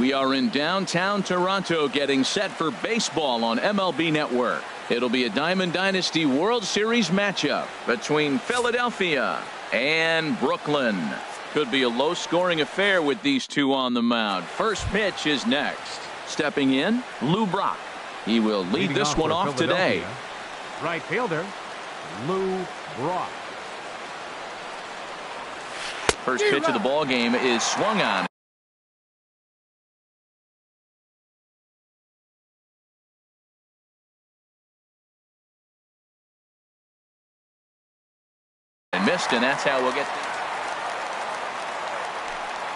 We are in downtown Toronto getting set for baseball on MLB Network. It'll be a Diamond Dynasty World Series matchup between Philadelphia and Brooklyn. Could be a low-scoring affair with these two on the mound. First pitch is next. Stepping in, Lou Brock. He will lead this one off today. Right fielder, Lou Brock. First pitch of the ball game is swung on. And missed, and that's how we'll get.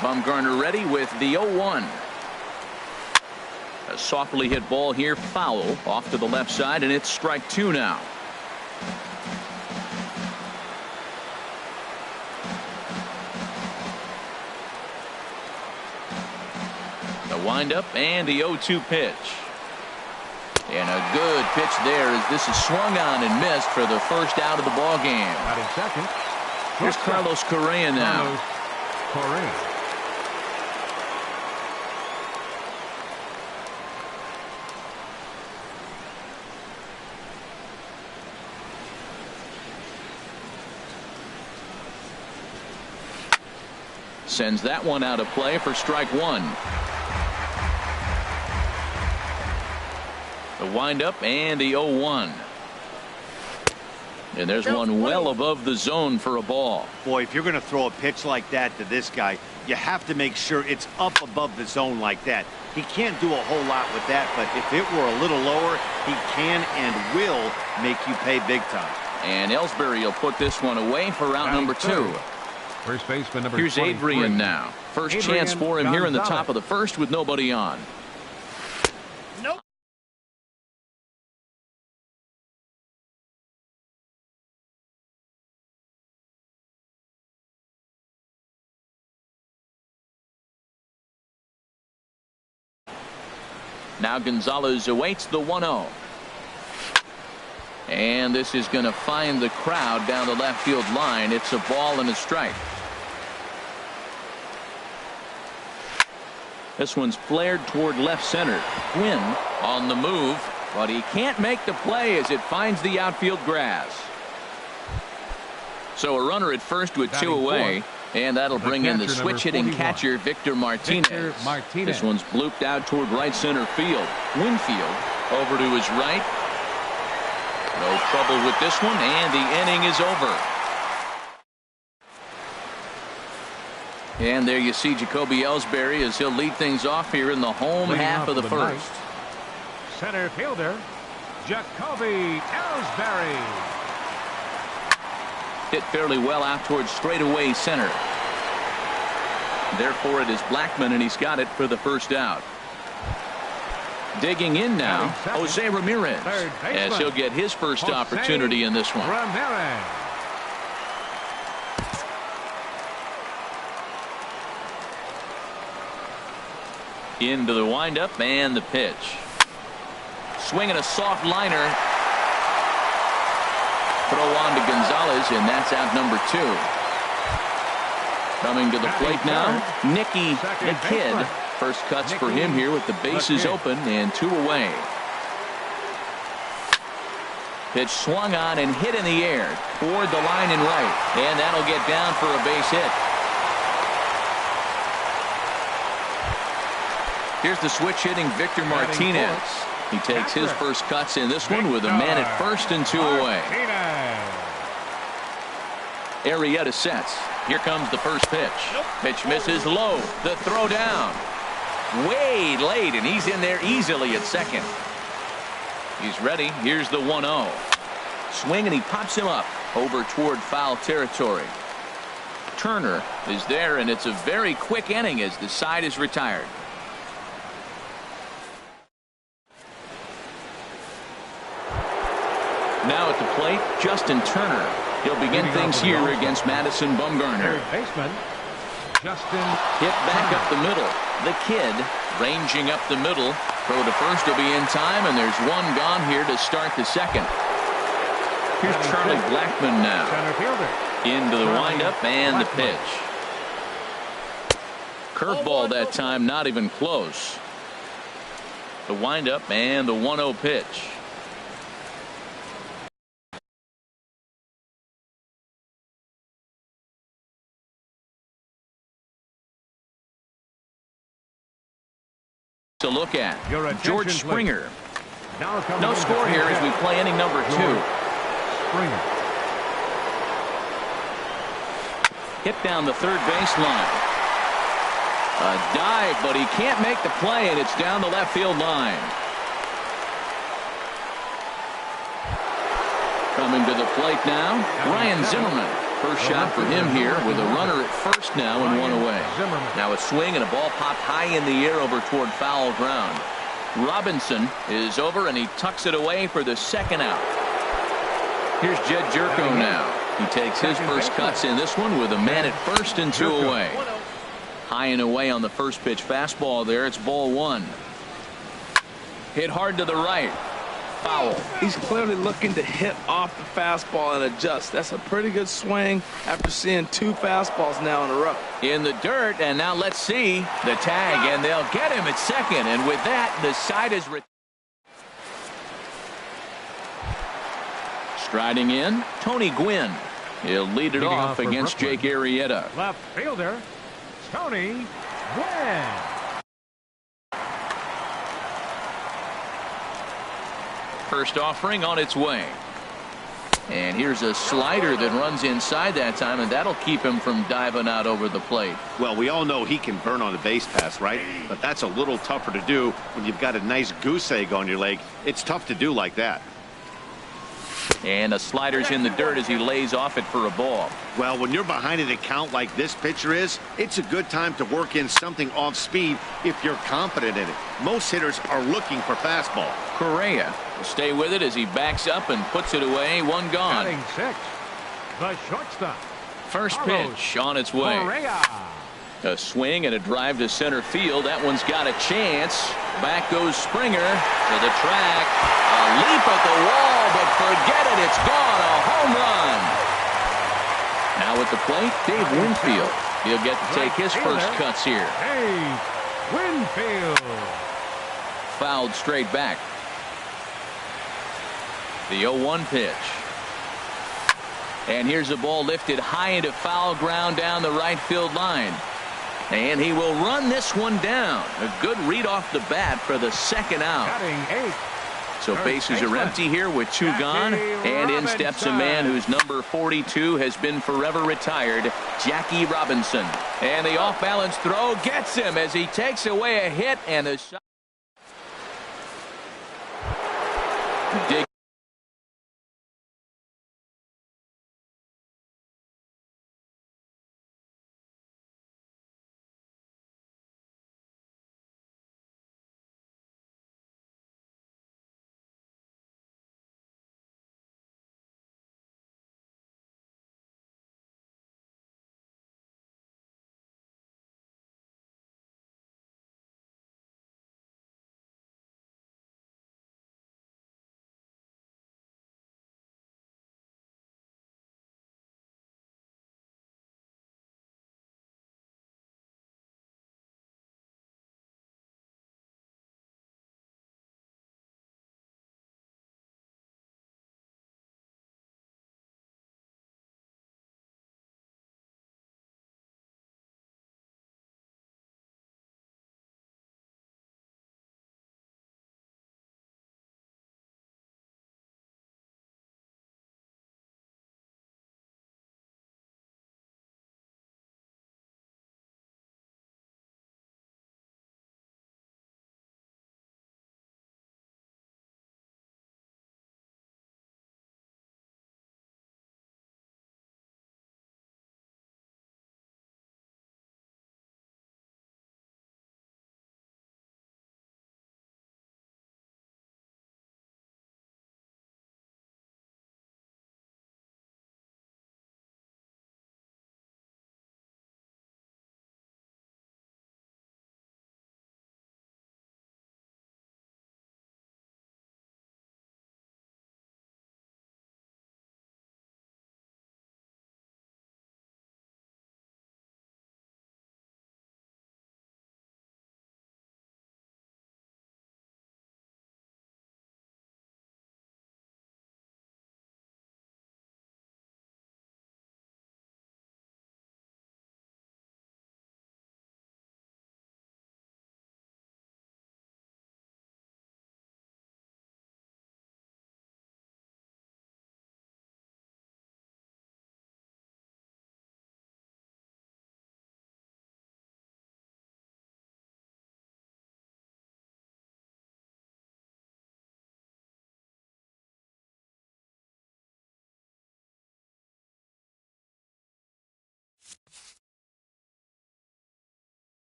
Bumgarner ready with the 0-1. A softly hit ball here, foul off to the left side, and it's strike two now. The windup and the 0-2 pitch. And a good pitch there as this is swung on and missed for the first out of the ball game. Out in second. Here's Carlos Correa now. Correa. Sends that one out of play for strike one. The windup and the 0-1. And there's one well above the zone for a ball. Boy, if you're going to throw a pitch like that to this guy, you have to make sure it's up above the zone like that. He can't do a whole lot with that, but if it were a little lower, he can and will make you pay big time. And Ellsbury will put this one away for route number two. First baseman number Here's 23. Adrian now. First chance for him here in the top of the first with nobody on. Nope. Now Gonzalez awaits the 1-0. And this is going to find the crowd down the left field line. It's a ball and a strike. This one's flared toward left center. Quinn on the move, but he can't make the play as it finds the outfield grass. So a runner at first with two away. And that'll bring in the switch-hitting catcher, Victor Martinez. This one's blooped out toward right center field. Winfield over to his right. No trouble with this one, and the inning is over. And there you see Jacoby Ellsbury as he'll lead things off here in the home half of the first. Center fielder, Jacoby Ellsbury. Hit fairly well out towards straightaway center. Therefore it is Blackmon, and he's got it for the first out. Digging in now, Jose Ramirez, as he'll get his first opportunity in this one. Ramirez. Into the windup and the pitch. Swinging a soft liner. Throw on to Gonzalez, and that's out number two. Coming to the plate now, Nicky the Kid. First cuts for him here with the bases open and two away. Pitch swung on and hit in the air toward the line and right, and that'll get down for a base hit. Here's the switch hitting Victor Martinez. He takes his first cuts in this one with a man at first and two away. Arrieta sets. Here comes the first pitch. Pitch misses low. The throw down. Way late, and he's in there easily at second. He's ready. Here's the 1-0. Swing, and he pops him up over toward foul territory. Turner is there, and it's a very quick inning as the side is retired. Now at the plate, Justin Turner. He'll begin things here against Madison Bumgarner. Third baseman, Justin. Hit back up the middle. The Kid ranging up the middle. Throw to first will be in time, and there's one gone here to start the second. Here's Charlie Blackmon now. Center fielder. Into the windup and the pitch. Curveball that time, not even close. The windup and the 1-0 pitch. To look at George Springer. No score here as we play inning number 2. Springer. Hit down the third baseline. A dive, but he can't make the play, and it's down the left field line. Coming to the plate now, Ryan Zimmerman. First shot for him here with a runner at first now and 1 away. Now a swing and a ball popped high in the air over toward foul ground. Robinson is over and he tucks it away for the second out. Here's Jed Jerko now. He takes his first cuts in this one with a man at first and 2 away. High and away on the first pitch fastball there. It's ball 1. Hit hard to the right. Foul. He's clearly looking to hit off the fastball and adjust. That's a pretty good swing after seeing 2 fastballs now in a row. In the dirt, and now let's see the tag, and they'll get him at second, and with that the side is striding in Tony Gwynn. He'll lead it off against Jake Arrieta. Left fielder Tony Gwynn. First offering on its way. And here's a slider that runs inside that time, and that'll keep him from diving out over the plate. Well, we all know he can burn on a base pass, right? But that's a little tougher to do when you've got a nice goose egg on your leg. It's tough to do like that. And a slider's in the dirt as he lays off it for a ball. Well, when you're behind an account like this pitcher is, it's a good time to work in something off speed if you're confident in it. Most hitters are looking for fastball. Correa will stay with it as he backs up and puts it away. 1 gone. Batting 6, the shortstop. First pitch on its way. Correa. A swing and a drive to center field. That one's got a chance. Back goes Springer to the track. A leap at the wall, but forget it. It's gone. A home run. Now at the plate, Dave Winfield. He'll get to take his first cuts here. Dave Winfield. Fouled straight back. The 0-1 pitch. And here's a ball lifted high into foul ground down the right field line. And he will run this one down. A good read off the bat for the second out. Batting 8. So bases are empty here with 2 gone. And in steps a man whose number 42 has been forever retired, Jackie Robinson. And the off-balance throw gets him as he takes away a hit and a shot. Dig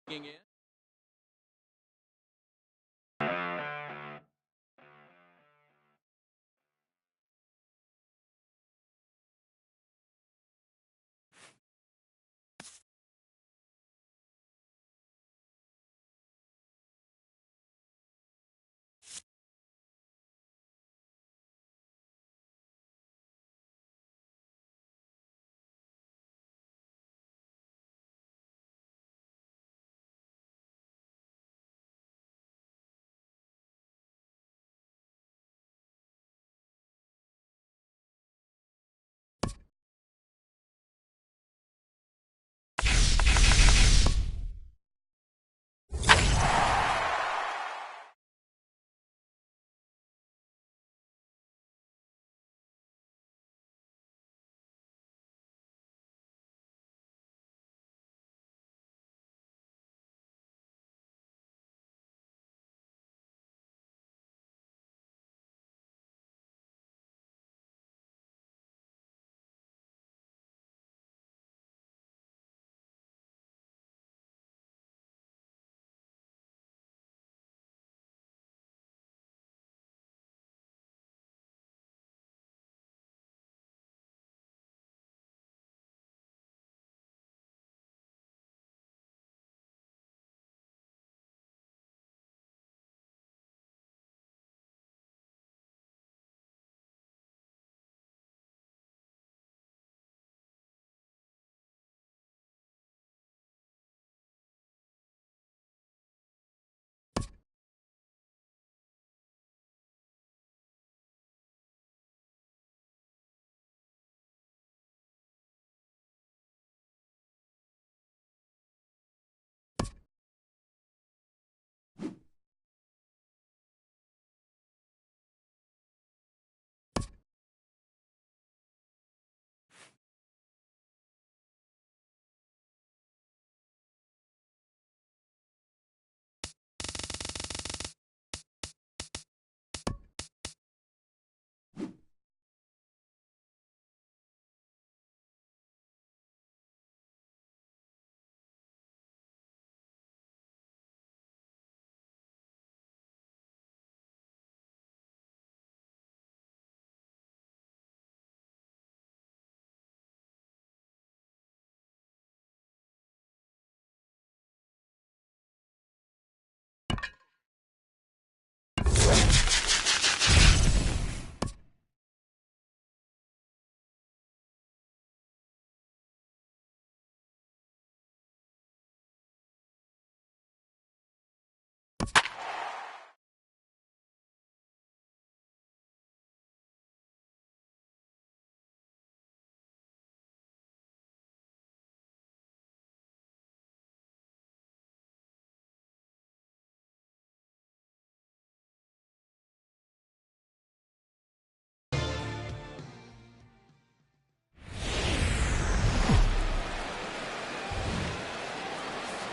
In.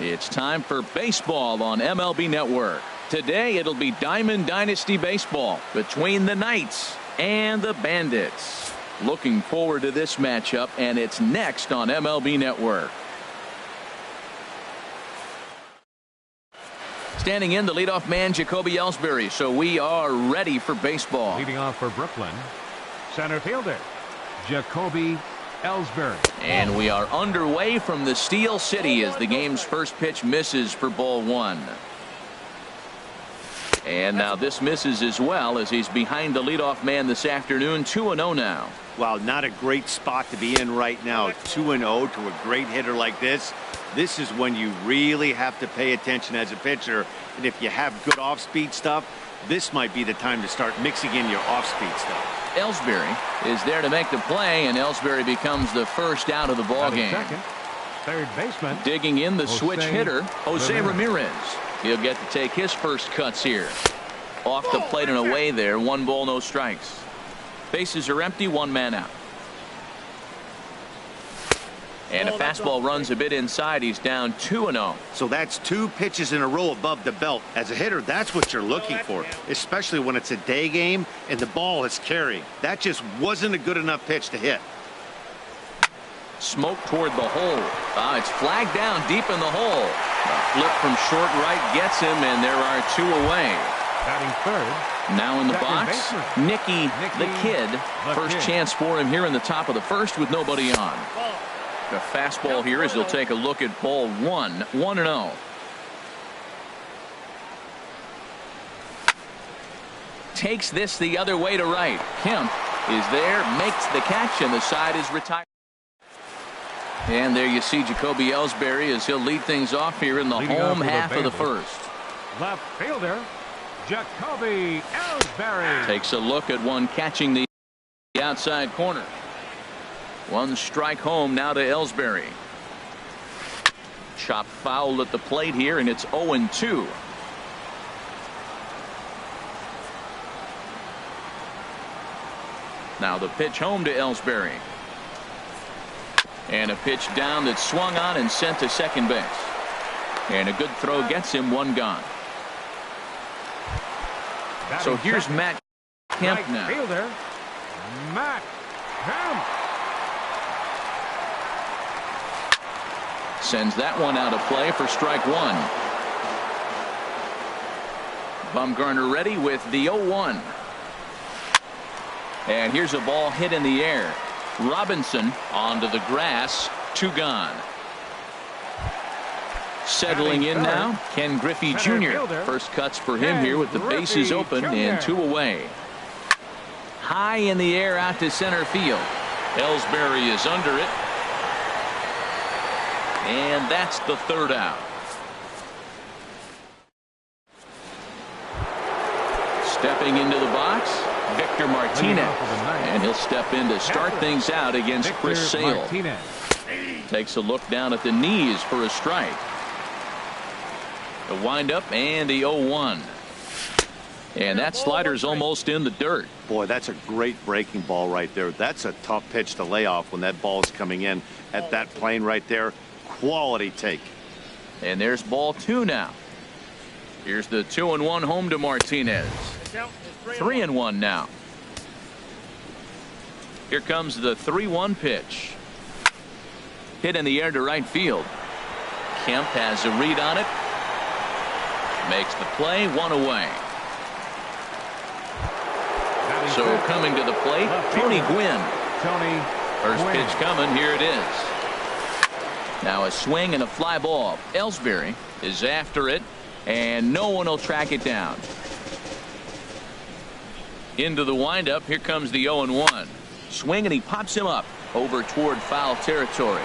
It's time for baseball on MLB Network. Today it'll be Diamond Dynasty Baseball between the Knights and the Bandits. Looking forward to this matchup, and it's next on MLB Network. Standing in, the leadoff man, Jacoby Ellsbury. So we are ready for baseball. Leading off for Brooklyn, center fielder, Jacoby Ellsbury. And we are underway from the Steel City as the game's first pitch misses for ball one. And now this misses as well as he's behind the leadoff man this afternoon. 2-0 now. Wow, not a great spot to be in right now. 2-0 to a great hitter like this. This is when you really have to pay attention as a pitcher. And if you have good off-speed stuff, this might be the time to start mixing in your off-speed stuff. Ellsbury is there to make the play, and Ellsbury becomes the first out of the ball game. Second, third baseman. Digging in, the switch hitter, Jose Ramirez. He'll get to take his first cuts here. Off the plate and away there. 1 ball, no strikes. Bases are empty, 1 man out. And a fastball runs a bit inside. He's down 2-0. So that's 2 pitches in a row above the belt. As a hitter, that's what you're looking for, especially when it's a day game and the ball is carrying. That just wasn't a good enough pitch to hit. Smoke toward the hole. It's flagged down deep in the hole. Flip from short right gets him, and there are 2 away. Batting third. Now in the Second box, baseman. Nicky the Kid. First chance for him here in the top of the first with nobody on. The fastball here as he'll take a look at ball 1, 1-0. Takes this the other way to right. Kemp is there, makes the catch, and the side is retired. And there you see Jacoby Ellsbury as he'll lead things off here in the home half of the first. Left fielder, Jacoby Ellsbury. Takes a look at one catching the outside corner. 1 strike home now to Ellsbury. Chop foul at the plate here, and it's 0-2. Now the pitch home to Ellsbury. And a pitch down that's swung on and sent to second base. And a good throw gets him 1 gone. So here's Matt Kemp Right now. fielder, Matt Kemp. Sends that one out of play for strike 1. Bumgarner ready with the 0-1. And here's a ball hit in the air. Robinson onto the grass. 2 gone. Settling in now, Ken Griffey Jr. First cuts for him here with the bases open and 2 away. High in the air out to center field. Ellsbury is under it. And that's the 3rd out. Stepping into the box, Victor Martinez. And he'll step in to start things out against Chris Sale. Takes a look down at the knees for a strike. The windup and the 0-1. And that slider's almost in the dirt. Boy, that's a great breaking ball right there. That's a tough pitch to lay off when that ball's coming in at that plane right there. Quality take. And there's ball 2 now. Here's the 2-1 home to Martinez. 3-1 now. Here comes the 3-1 pitch. Hit in the air to right field. Kemp has a read on it. Makes the play, 1 away. So coming to the plate, Tony Gwynn. First pitch coming, here it is. Now a swing and a fly ball. Ellsbury is after it, and no one will track it down. Into the windup, here comes the 0-1. Swing, and he pops him up over toward foul territory.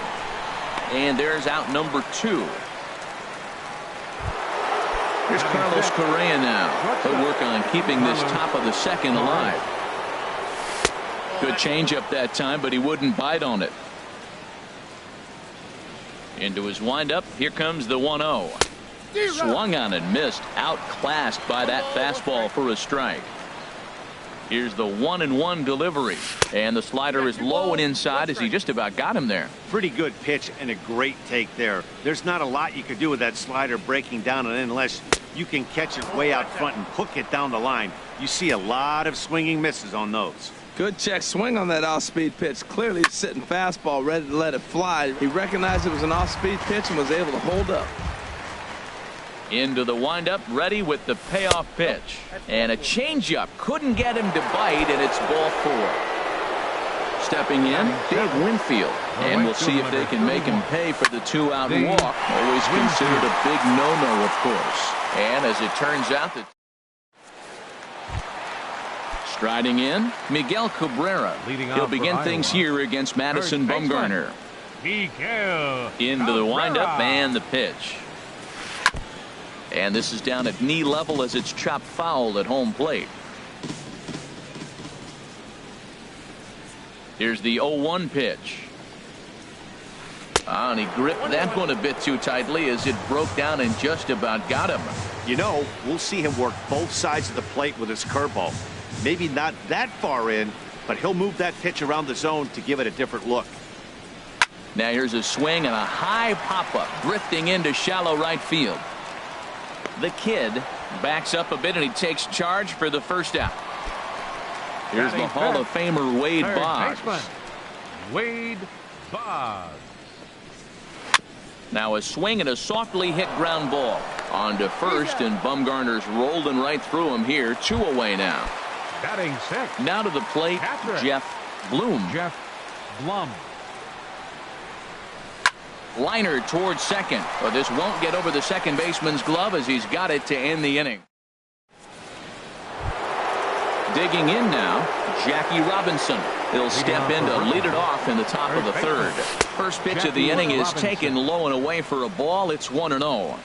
And there's out number 2. Here's Carlos Correa now. He'll work on keeping this top of the second alive. Good changeup that time, but he wouldn't bite on it. Into his windup, here comes the 1-0. Swung on and missed, outclassed by that fastball for a strike. Here's the 1-1 delivery, and the slider is low and inside as he just about got him there. Pretty good pitch and a great take there. There's not a lot you could do with that slider breaking down and in unless you can catch it way out front and hook it down the line. You see a lot of swinging misses on those. Good check swing on that off-speed pitch. Clearly sitting fastball, ready to let it fly. He recognized it was an off-speed pitch and was able to hold up. Into the windup, ready with the payoff pitch. And a changeup. Couldn't get him to bite, and it's ball 4. Stepping in, Dave Winfield. And we'll see if they can make him pay for the 2-out walk. Always considered a big no-no, of course. And as it turns out, that striding in, Miguel Cabrera. He'll begin things here against Madison Bumgarner. Into the windup and the pitch. And this is down at knee level as it's chopped foul at home plate. Here's the 0-1 pitch. And he gripped that one a bit too tightly as it broke down and just about got him. You know, we'll see him work both sides of the plate with his curveball. Maybe not that far in, but he'll move that pitch around the zone to give it a different look. Now here's a swing and a high pop-up drifting into shallow right field. The Kid backs up a bit and he takes charge for the first out. Here's the Hall of Famer Wade Boggs. Wade Boggs. Now a swing and a softly hit ground ball. On to first, and Bumgarner's rolling right through him here. 2 away now. Batting 6. Now to the plate, Catcher. Jeff Blum. Jeff Blum. Liner towards second. But this won't get over the second baseman's glove as he's got it to end the inning. Digging in now, Jackie Robinson. He'll step in to lead it off in the top of the third. First pitch of the inning is taken low and away for a ball. It's 1-0.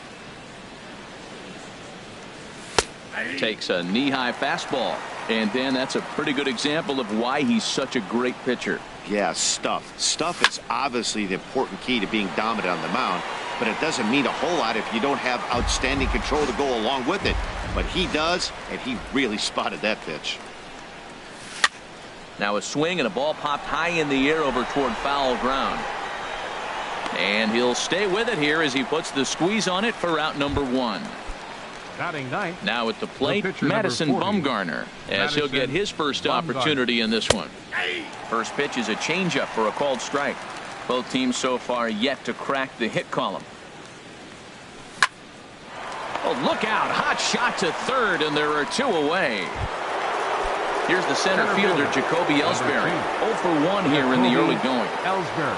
Takes a knee-high fastball. And then that's a pretty good example of why he's such a great pitcher. Yeah, stuff. Stuff is obviously the important key to being dominant on the mound, but it doesn't mean a whole lot if you don't have outstanding control to go along with it. But he does, and he really spotted that pitch. Now a swing and a ball popped high in the air over toward foul ground. And he'll stay with it here as he puts the squeeze on it for out number 1. Batting 9th. Now at the plate, pitcher, Madison number 40. Bumgarner, as he'll get his first opportunity in this one. First pitch is a changeup for a called strike. Both teams so far yet to crack the hit column. Oh, look out. Hot shot to third, and there are 2 away. Here's the center fielder, Jacoby Ellsbury. 0 for 1 here in the early going. Ellsbury.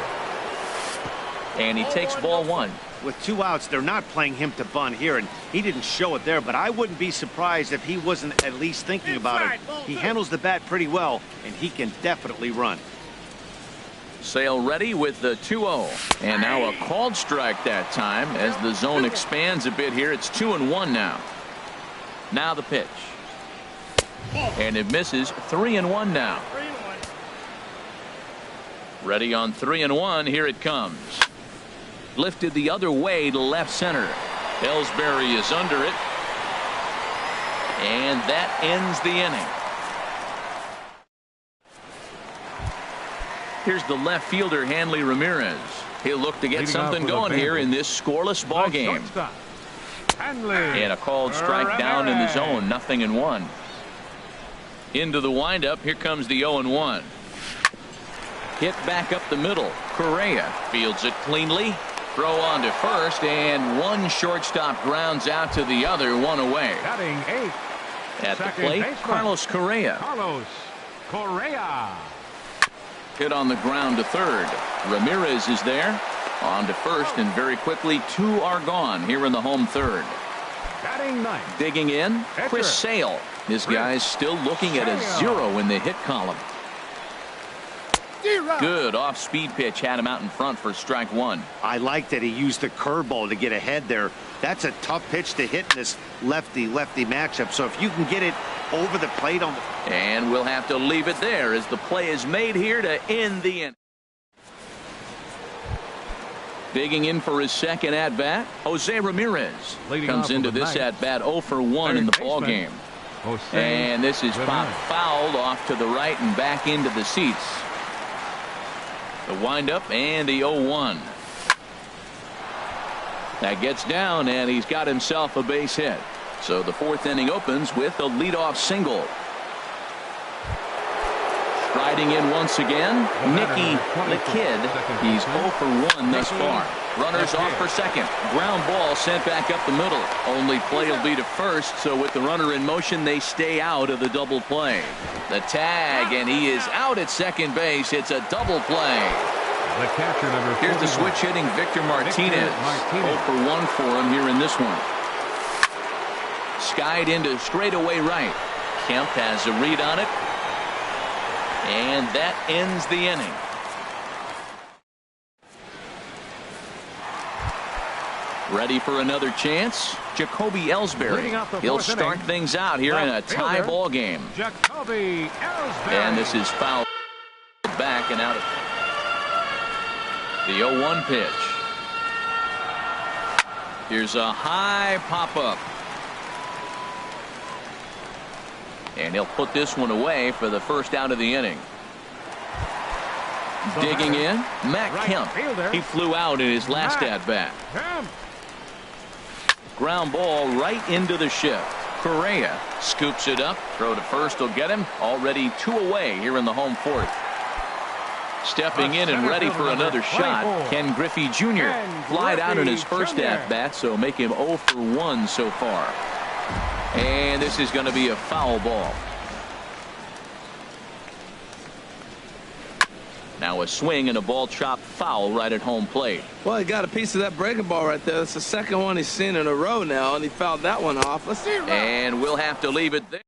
And he takes ball 1. With 2 outs, they're not playing him to bunt here, and he didn't show it there, but I wouldn't be surprised if he wasn't at least thinking about it. He handles the bat pretty well, and he can definitely run. Sale ready with the 2-0. And now a called strike that time as the zone expands a bit here. It's 2-1 now. Now the pitch. And it misses. 3-1 now. Ready on 3-1. Here it comes. Lifted the other way to left center. Ellsbury is under it. And that ends the inning. Here's the left fielder, Hanley Ramirez. He'll look to get something going here in this scoreless ball game. And a called strike down in the zone. 0-1. Into the windup. Here comes the 0-1. Hit back up the middle. Correa fields it cleanly. Throw on to first, and one shortstop grounds out to the other. 1 away. Batting 8th. At the plate, Carlos Correa. Carlos Correa. Hit on the ground to third. Ramirez is there. On to first, and very quickly 2 are gone here in the home third. Batting 9th. Digging in, Chris Sale. This guy's still looking at a 0 in the hit column. Good off-speed pitch had him out in front for strike 1. I like that he used the curveball to get ahead there. That's a tough pitch to hit in this lefty-lefty matchup. So if you can get it over the plate on the... And we'll have to leave it there as the play is made here to end the inning. Digging in for his second at-bat, Jose Ramirez comes into this at-bat 0 for 1 in the ball game. And this is popped fouled off to the right and back into the seats. The windup and the 0-1. That gets down, and he's got himself a base hit. So the 4th inning opens with a leadoff single. Striding in once again, Nicky the Kid. He's 0 for 1 thus far. Runners off for second. Ground ball sent back up the middle. Only play will be to first, so with the runner in motion, they stay out of the double play. The tag, and he is out at second base. It's a double play. The catcher, number 41. Here's the switch hitting Victor Martinez. 0 for 1 for him here in this one. Skied into straightaway right. Kemp has a read on it. And that ends the inning. Ready for another chance? Jacoby Ellsbury. He'll start things out here in a tie ball game. Jacoby Ellsbury. And this is fouled back and out of the 0-1 pitch. Here's a high pop-up. And he'll put this one away for the first out of the inning. Digging in, Matt Kemp. He flew out in his last at-bat. Ground ball right into the shift. Correa scoops it up. Throw to first will get him. Already 2 away here in the home 4th. Stepping in and ready for another shot, Ken Griffey Jr. Flied out in his first at-bat, so make him 0 for 1 so far. And this is going to be a foul ball. Now a swing and a ball chopped foul right at home plate. Well, he got a piece of that breaking ball right there. That's the second one he's seen in a row now, and he fouled that one off. Let's see it. And we'll have to leave it there.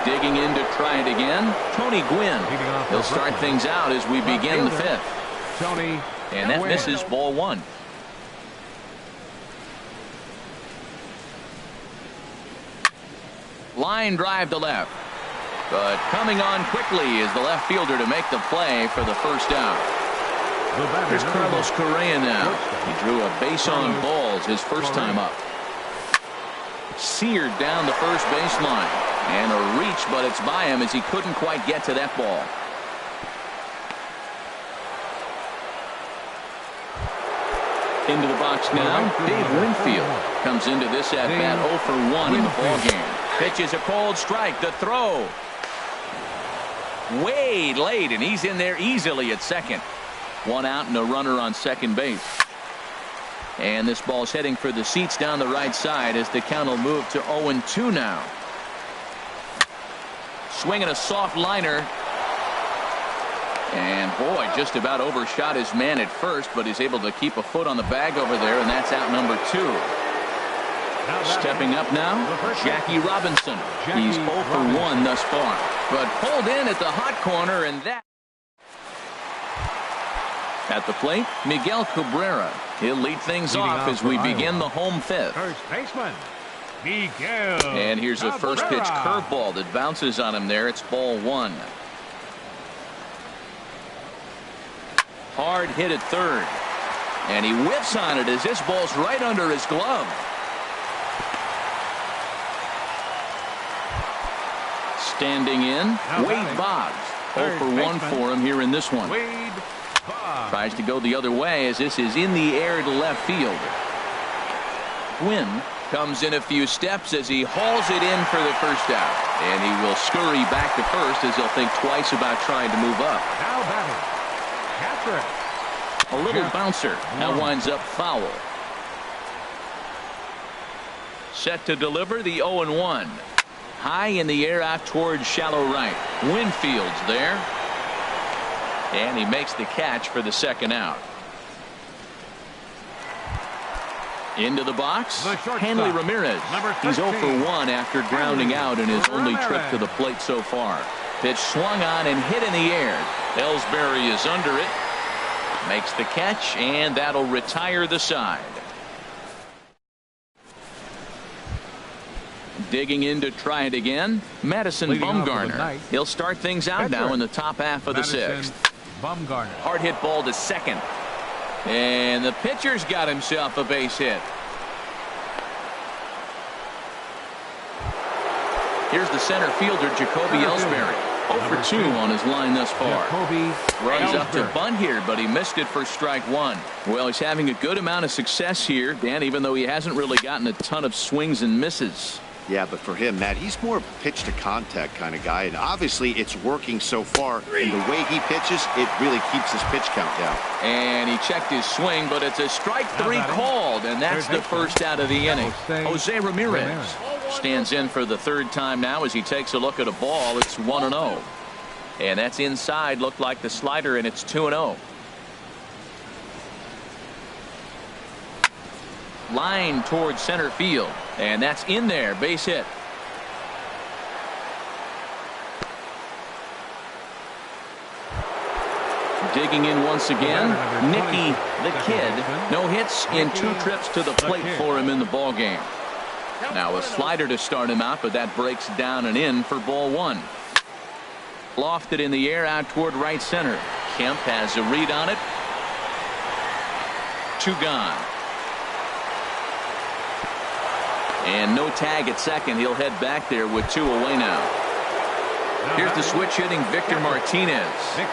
Digging in to try it again, Tony Gwynn. He'll start things out as we begin the fifth. Tony. And that misses, ball one. Line drive to left. But coming on quickly is the left fielder to make the play for the first out. Here's Carlos Correa now. He drew a base on balls his first time up. Seared down the first baseline. And a reach, but it's by him as he couldn't quite get to that ball. Into the box now, Dave Winfield comes into this at-bat 0 for 1 in the ballgame. Pitches a cold strike, the throw. Way late, and he's in there easily at second. One out and a runner on second base. And this ball's heading for the seats down the right side as the count will move to 0-2 now. Swinging a soft liner. And boy, just about overshot his man at first, but he's able to keep a foot on the bag over there, and that's out number 2. Stepping up now, Jackie Robinson. He's 0 for 1 thus far, but pulled in at the hot corner, and that. At the plate, Miguel Cabrera. He'll lead things off as we begin the home fifth. First baseman, Miguel. And here's a first pitch curveball that bounces on him there. It's ball one. Hard hit at third. And he whiffs on it as this ball's right under his glove. Standing in, Wade Boggs. 0 for 1 for him here in this one. Wade Boggs tries to go the other way as this is in the air to left field. Gwynn comes in a few steps as he hauls it in for the first out. And he will scurry back to first as he'll think twice about trying to move up. Now batting, Catherine. A little bouncer. That winds up foul. Set to deliver the 0-1. High in the air out towards shallow right. Winfield's there. And he makes the catch for the second out. Into the box, Hanley Ramirez. He's 0 for 1 after grounding out in his only trip to the plate so far. Pitch swung on and hit in the air. Ellsbury is under it. Makes the catch, and that'll retire the side. Digging in to try it again, Madison Bumgarner. He'll start things out now in the top half of the sixth. Bumgarner. Hard hit ball to second. And the pitcher's got himself a base hit. Here's the center fielder, Jacoby Ellsbury. 0 for 2 on his line thus far. Runs up to bunt here, but he missed it for strike one. Well, he's having a good amount of success here, Dan, even though he hasn't really gotten a ton of swings and misses. Yeah, but for him, Matt, he's more pitch to contact kind of guy, and obviously it's working so far. And the way he pitches, it really keeps his pitch count down. And he checked his swing, but it's a strike three called, and that's the first out of the inning. Jose Ramirez stands in for the third time now as he takes a look at a ball. It's 1-0. And that's inside, looked like the slider, and it's 2-0. Line towards center field, and that's in there, base hit. Digging in once again, Nicky the Kid. No hits in 2 trips to the plate for him in the ball game. Now a slider to start him out, but that breaks down and in for ball one. Lofted in the air out toward right center. Kemp has a read on it. 2 gone. And no tag at second. He'll head back there with 2 away now. Here's the switch hitting Victor Martinez.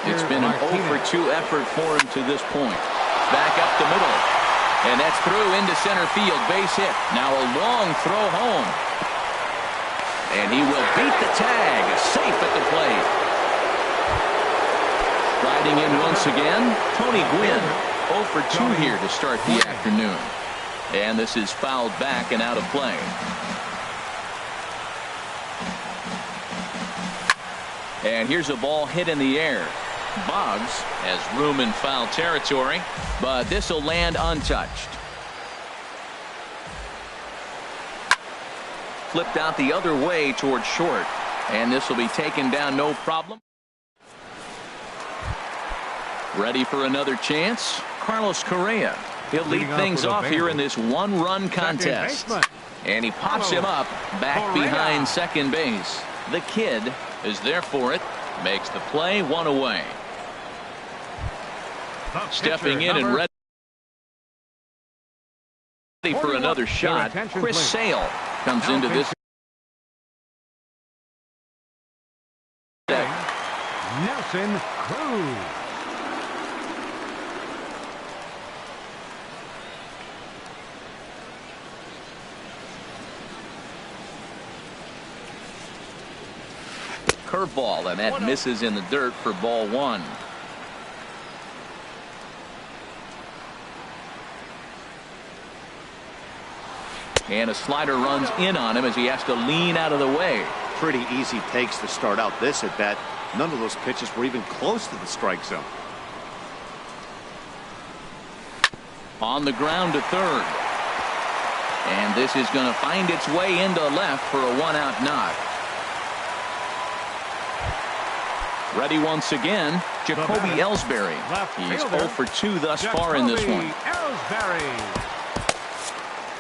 It's been an 0 for 2 effort for him to this point. Back up the middle. And that's through into center field. Base hit. Now a long throw home. And he will beat the tag. Safe at the plate. Riding in once again, Tony Gwynn. 0 for 2 here to start the afternoon. And this is fouled back and out of play. And here's a ball hit in the air. Boggs has room in foul territory, but this will land untouched. Flipped out the other way towards short, and this will be taken down no problem. Ready for another chance. Carlos Correa. He'll lead things off here in this one-run contest. And he pops him up back behind second base. The kid is there for it. Makes the play, one away. Stepping in and ready for another shot. Chris Sale comes into this. Nelson Cruz. Curveball, and that misses in the dirt for ball one. And a slider runs in on him as he has to lean out of the way. Pretty easy takes to start out this at bat. None of those pitches were even close to the strike zone. On the ground to third. And this is going to find its way into left for a one-out knock. Ready once again, Jacoby Ellsbury. He's 0 for 2 thus far in this one.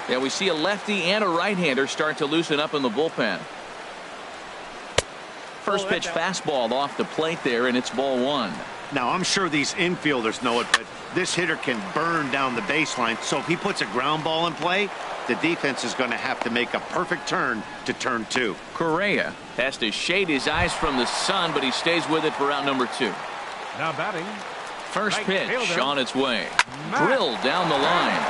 Yeah, we see a lefty and a right-hander start to loosen up in the bullpen. First pitch fastball off the plate there, and it's ball one. Now, I'm sure these infielders know it, but this hitter can burn down the baseline. So if he puts a ground ball in play, the defense is going to have to make a perfect turn to turn two. Correa has to shade his eyes from the sun, but he stays with it for out number 2. Now batting. First pitch on its way. Drilled down the line.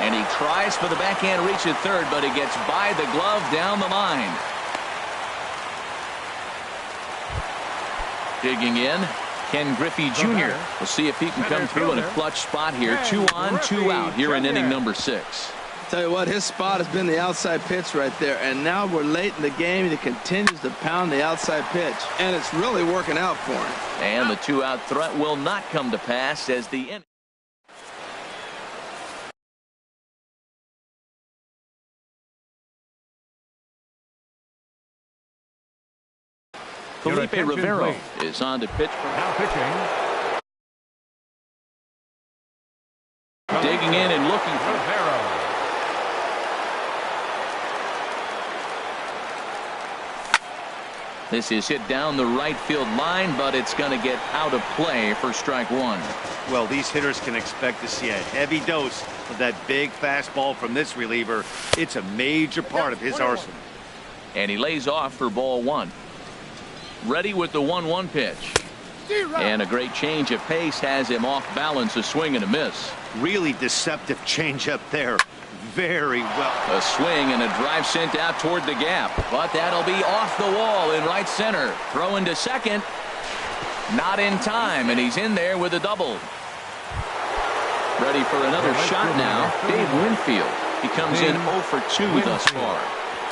And he tries for the backhand reach at third, but he gets by the glove down the line. Digging in, Ken Griffey Jr. We'll see if he can come through in a clutch spot here. 2 on, 2 out here in inning number 6. Tell you what, his spot has been the outside pitch right there, and now we're late in the game and he continues to pound the outside pitch, and it's really working out for him. And the 2-out threat will not come to pass as the inning. Felipe Rivero is on to pitch. Now pitching. Digging in and looking for Rivero. This is hit down the right field line, but it's going to get out of play for strike one. Well, these hitters can expect to see a heavy dose of that big fastball from this reliever. It's a major part of his arsenal. And he lays off for ball one. Ready with the 1-1 pitch. And a great change of pace has him off balance, a swing and a miss. Really deceptive changeup there. Very well. A swing and a drive sent out toward the gap, but that'll be off the wall in right center. Throw into second. Not in time, and he's in there with a double. Ready for another shot now. Dave Winfield. He comes in 0 for 2 thus far.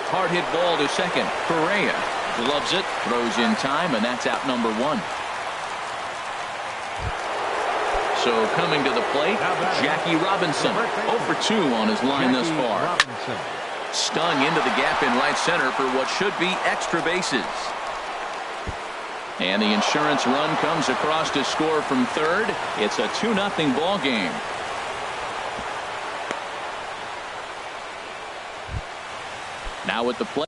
Hard hit ball to second. Correa gloves it, throws in time, and that's out number 1. So coming to the plate, Jackie Robinson. 0 for 2 on his line thus far. Stung into the gap in right center for what should be extra bases. And the insurance run comes across to score from third. It's a 2-0 ball game. Now at the plate.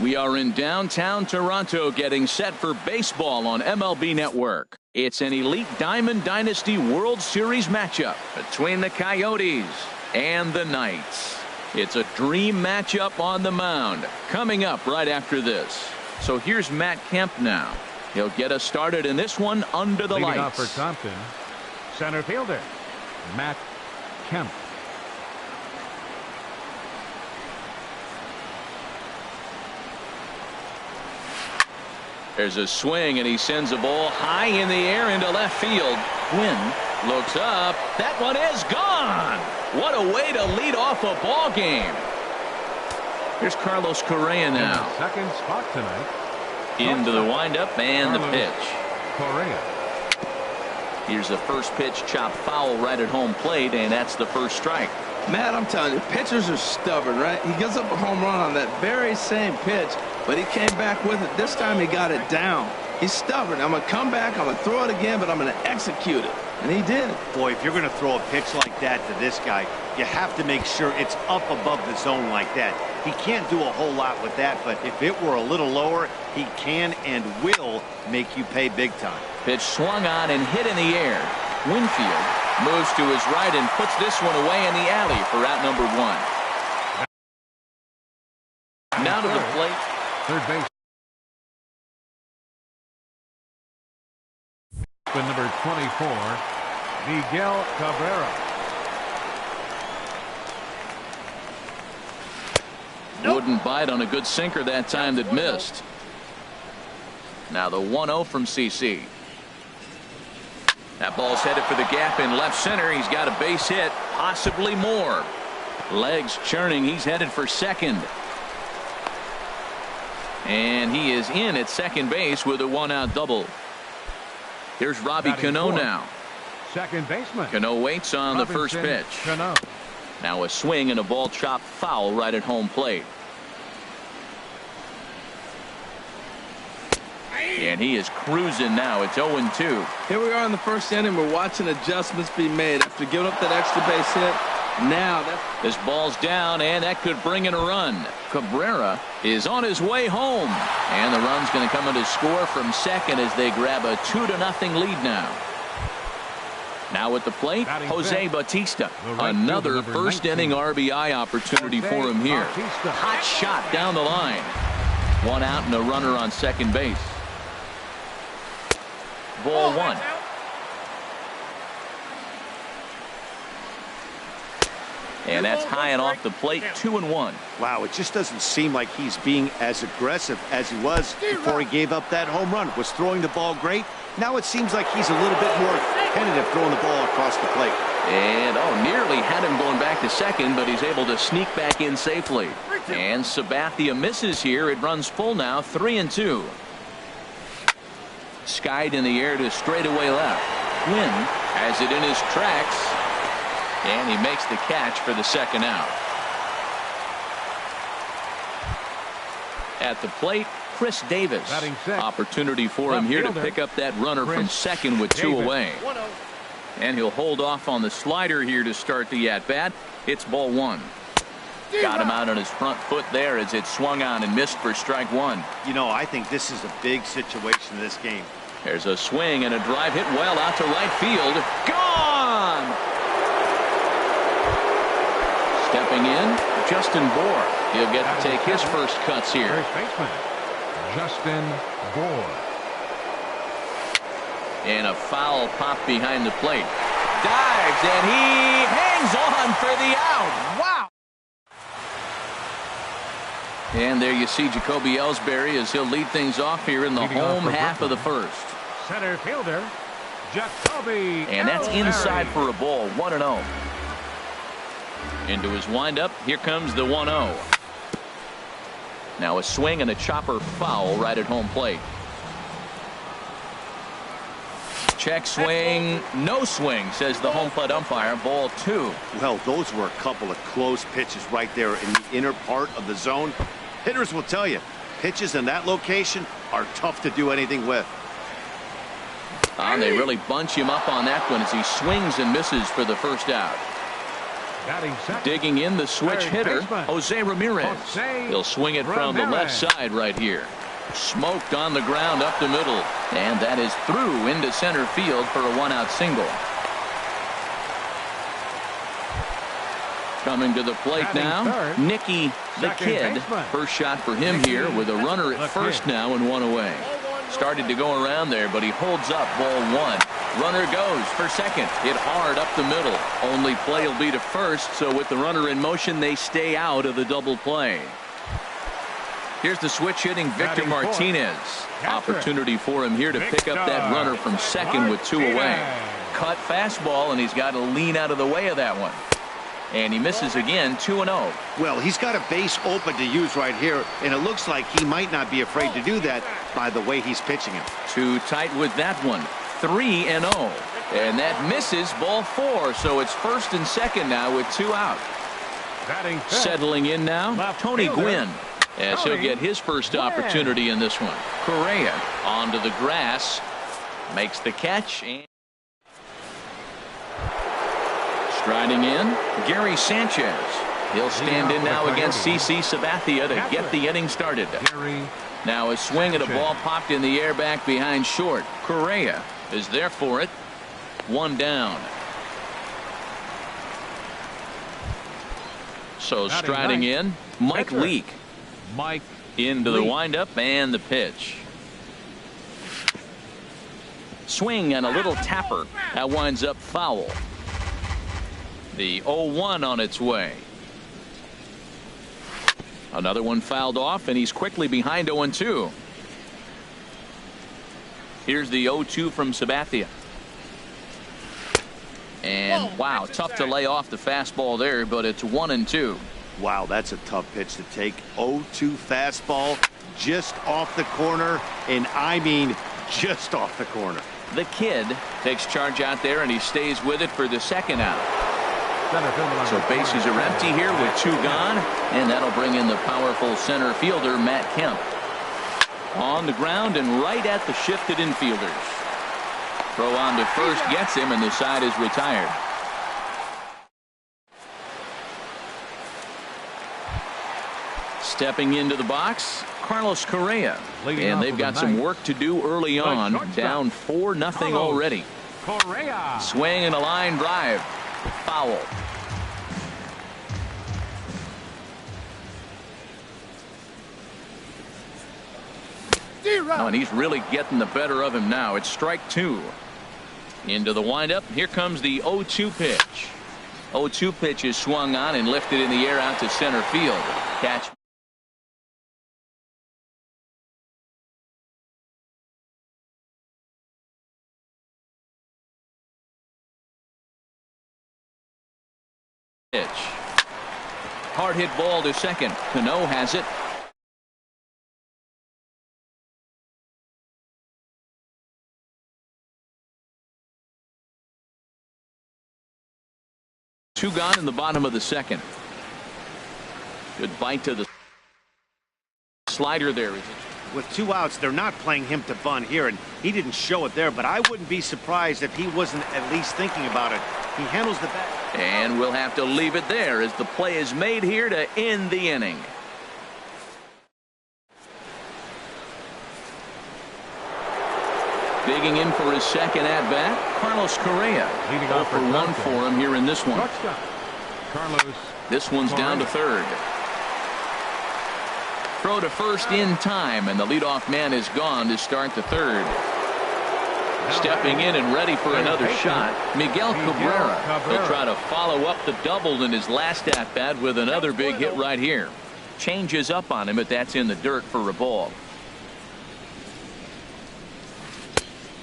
We are in downtown Toronto getting set for baseball on MLB Network. It's an elite Diamond Dynasty World Series matchup between the Coyotes and the Knights. It's a dream matchup on the mound coming up right after this. So here's Matt Kemp now. He'll get us started in this one under the Leading lights. off for Compton, center fielder, Matt Kemp. There's a swing, and he sends a ball high in the air into left field. Quinn looks up. That one is gone. What a way to lead off a ball game. Here's Carlos Correa now. In the second spot tonight. Into the windup and the Carlos pitch. Correa. Here's the first pitch, chopped foul right at home plate, and that's the first strike. Matt, I'm telling you, pitchers are stubborn, right? He gives up a home run on that very same pitch, but he came back with it. This time he got it down. He's stubborn. I'm going to come back, I'm going to throw it again, but I'm going to execute it. And he did. Boy, if you're going to throw a pitch like that to this guy, you have to make sure it's up above the zone like that. He can't do a whole lot with that, but if it were a little lower, he can and will make you pay big time. Pitch swung on and hit in the air. Winfield moves to his right and puts this one away in the alley for out number one. Now to the plate. Third base. The number 24, Miguel Cabrera. Wouldn't bite on a good sinker that time that missed. Now the 1-0 from CC. That ball's headed for the gap in left center. He's got a base hit, possibly more. Legs churning. He's headed for second. And he is in at second base with a one-out double. Here's Robbie Cano now. Second baseman. Cano waits on the first pitch. Cano. Now a swing and a ball chopped foul right at home plate. And he is cruising now. It's 0-2. Here we are in the first inning. We're watching adjustments be made after giving up that extra base hit. Now this ball's down, and that could bring in a run. Cabrera is on his way home, and the run's going to come in to score from second as they grab a 2-0 lead now. Now at the plate, Jose Bautista. Another first inning RBI opportunity for him here. Hot shot down the line. One out and a runner on second base. Ball one. And that's high and off the plate, 2-1. Wow, it just doesn't seem like he's being as aggressive as he was before he gave up that home run. Was throwing the ball great. Now it seems like he's a little bit more tentative throwing the ball across the plate. And nearly had him going back to second, but he's able to sneak back in safely. And Sabathia misses here. It runs full now, 3-2. Skied in the air to straightaway left. Quinn has it in his tracks. And he makes the catch for the second out. At the plate, Chris Davis. Opportunity for him here to pick up that runner from second with two away. And he'll hold off on the slider here to start the at-bat. It's ball one. Got him out on his front foot there as it swung on and missed for strike one. You know, I think this is a big situation in this game. There's a swing and a drive hit well out to right field. Gone! Stepping in, Justin Bour. He'll get to take his first cuts here. First baseman, Justin Bour. And a foul pop behind the plate. Dives, and he hangs on for the out. Wow! And there you see Jacoby Ellsbury as he'll lead things off here in the home half of the first. Center fielder, Jacoby And that's Ellsbury. inside for a ball, 1-0. Into his windup, here comes the 1-0. Now a swing and a chopper foul right at home plate. Check swing, no swing, says the home plate umpire. Ball two. Well, those were a couple of close pitches right there in the inner part of the zone. Hitters will tell you, pitches in that location are tough to do anything with. They really bunch him up on that one as he swings and misses for the first out. Batting second. Digging in the switch Third hitter, baseman. Jose Ramirez. Jose He'll swing it from the left Ramirez. side right here. Smoked on the ground up the middle. And that is through into center field for a one-out single. Coming to the plate Batting now, third. Nicky the Second Kid. baseman. First shot for him Nicky here with a runner the at first Kid. now and one away. Started to go around there, but he holds up ball one. Runner goes for second. Hit hard up the middle. Only play will be to first, so with the runner in motion, they stay out of the double play. Here's the switch hitting Victor Batting fourth. Martinez. Catcher. Opportunity for him here to pick up that Victor runner from second with two away. Martinez. Cut fastball, and he's got to lean out of the way of that one. And he misses again, 2-0. Well, he's got a base open to use right here, and it looks like he might not be afraid to do that by the way he's pitching him. Too tight with that one. 3-0. And that misses, ball four. So it's first and second now with two out. Batting fifth. Settling in now, Left Tony fielder. Gwynn. As he'll Tony get his first Gwynn. opportunity in this one. Correa onto the grass. Makes the catch. And striding in, Gary Sanchez. He'll stand in now against CC Sabathia to get the inning started. Gary Now a swing at a Sanchez. ball popped in the air back behind short. Correa is there for it. One down. So Batting striding ninth. in, Mike Pitcher. Leake Mike into the Leake. windup and the pitch. Swing and a little tapper. That winds up foul. The 0-1 on its way. Another one fouled off, and he's quickly behind 0-2. Here's the 0-2 from Sabathia. And wow, tough to lay off the fastball there, but it's 1-2. Wow, that's a tough pitch to take. 0-2 fastball just off the corner, and I mean just off the corner. The Kid takes charge out there, and he stays with it for the second out. Center fielder So number bases 20. are empty here with two gone, and that'll bring in the powerful center fielder Matt Kemp. On the ground and right at the shifted infielders. Throw on to first gets him, and the side is retired. Stepping into the box, Carlos Correa. Leading And off they've of got the some ninth. work to do early on. shortstop. Down 4-0 Carlos already. Correa. Swing and a line drive. Foul. Oh, and he's really getting the better of him now. It's strike two. Into the windup. Here comes the 0-2 pitch. 0-2 pitch is swung on and lifted in the air out to center field. Catch. Pitch. Hard hit ball to second. Cano has it. Two gone in the bottom of the second. Good bite to the slider there. With two outs, they're not playing him to bunt here, and he didn't show it there, but I wouldn't be surprised if he wasn't at least thinking about it. He handles the bat. And we'll have to leave it there as the play is made here to end the inning. Digging in for his second at-bat, Carlos Correa. Leading 0 off for for 1 Duncan. for him here in this one. Shortstop. Carlos This one's down to third. Throw to first in time, and the leadoff man is gone to start the third. Stepping in and ready for another shot, Miguel Cabrera. He'll try to follow up the double in his last at-bat with another big hit right here. Changes up on him, but that's in the dirt for a ball.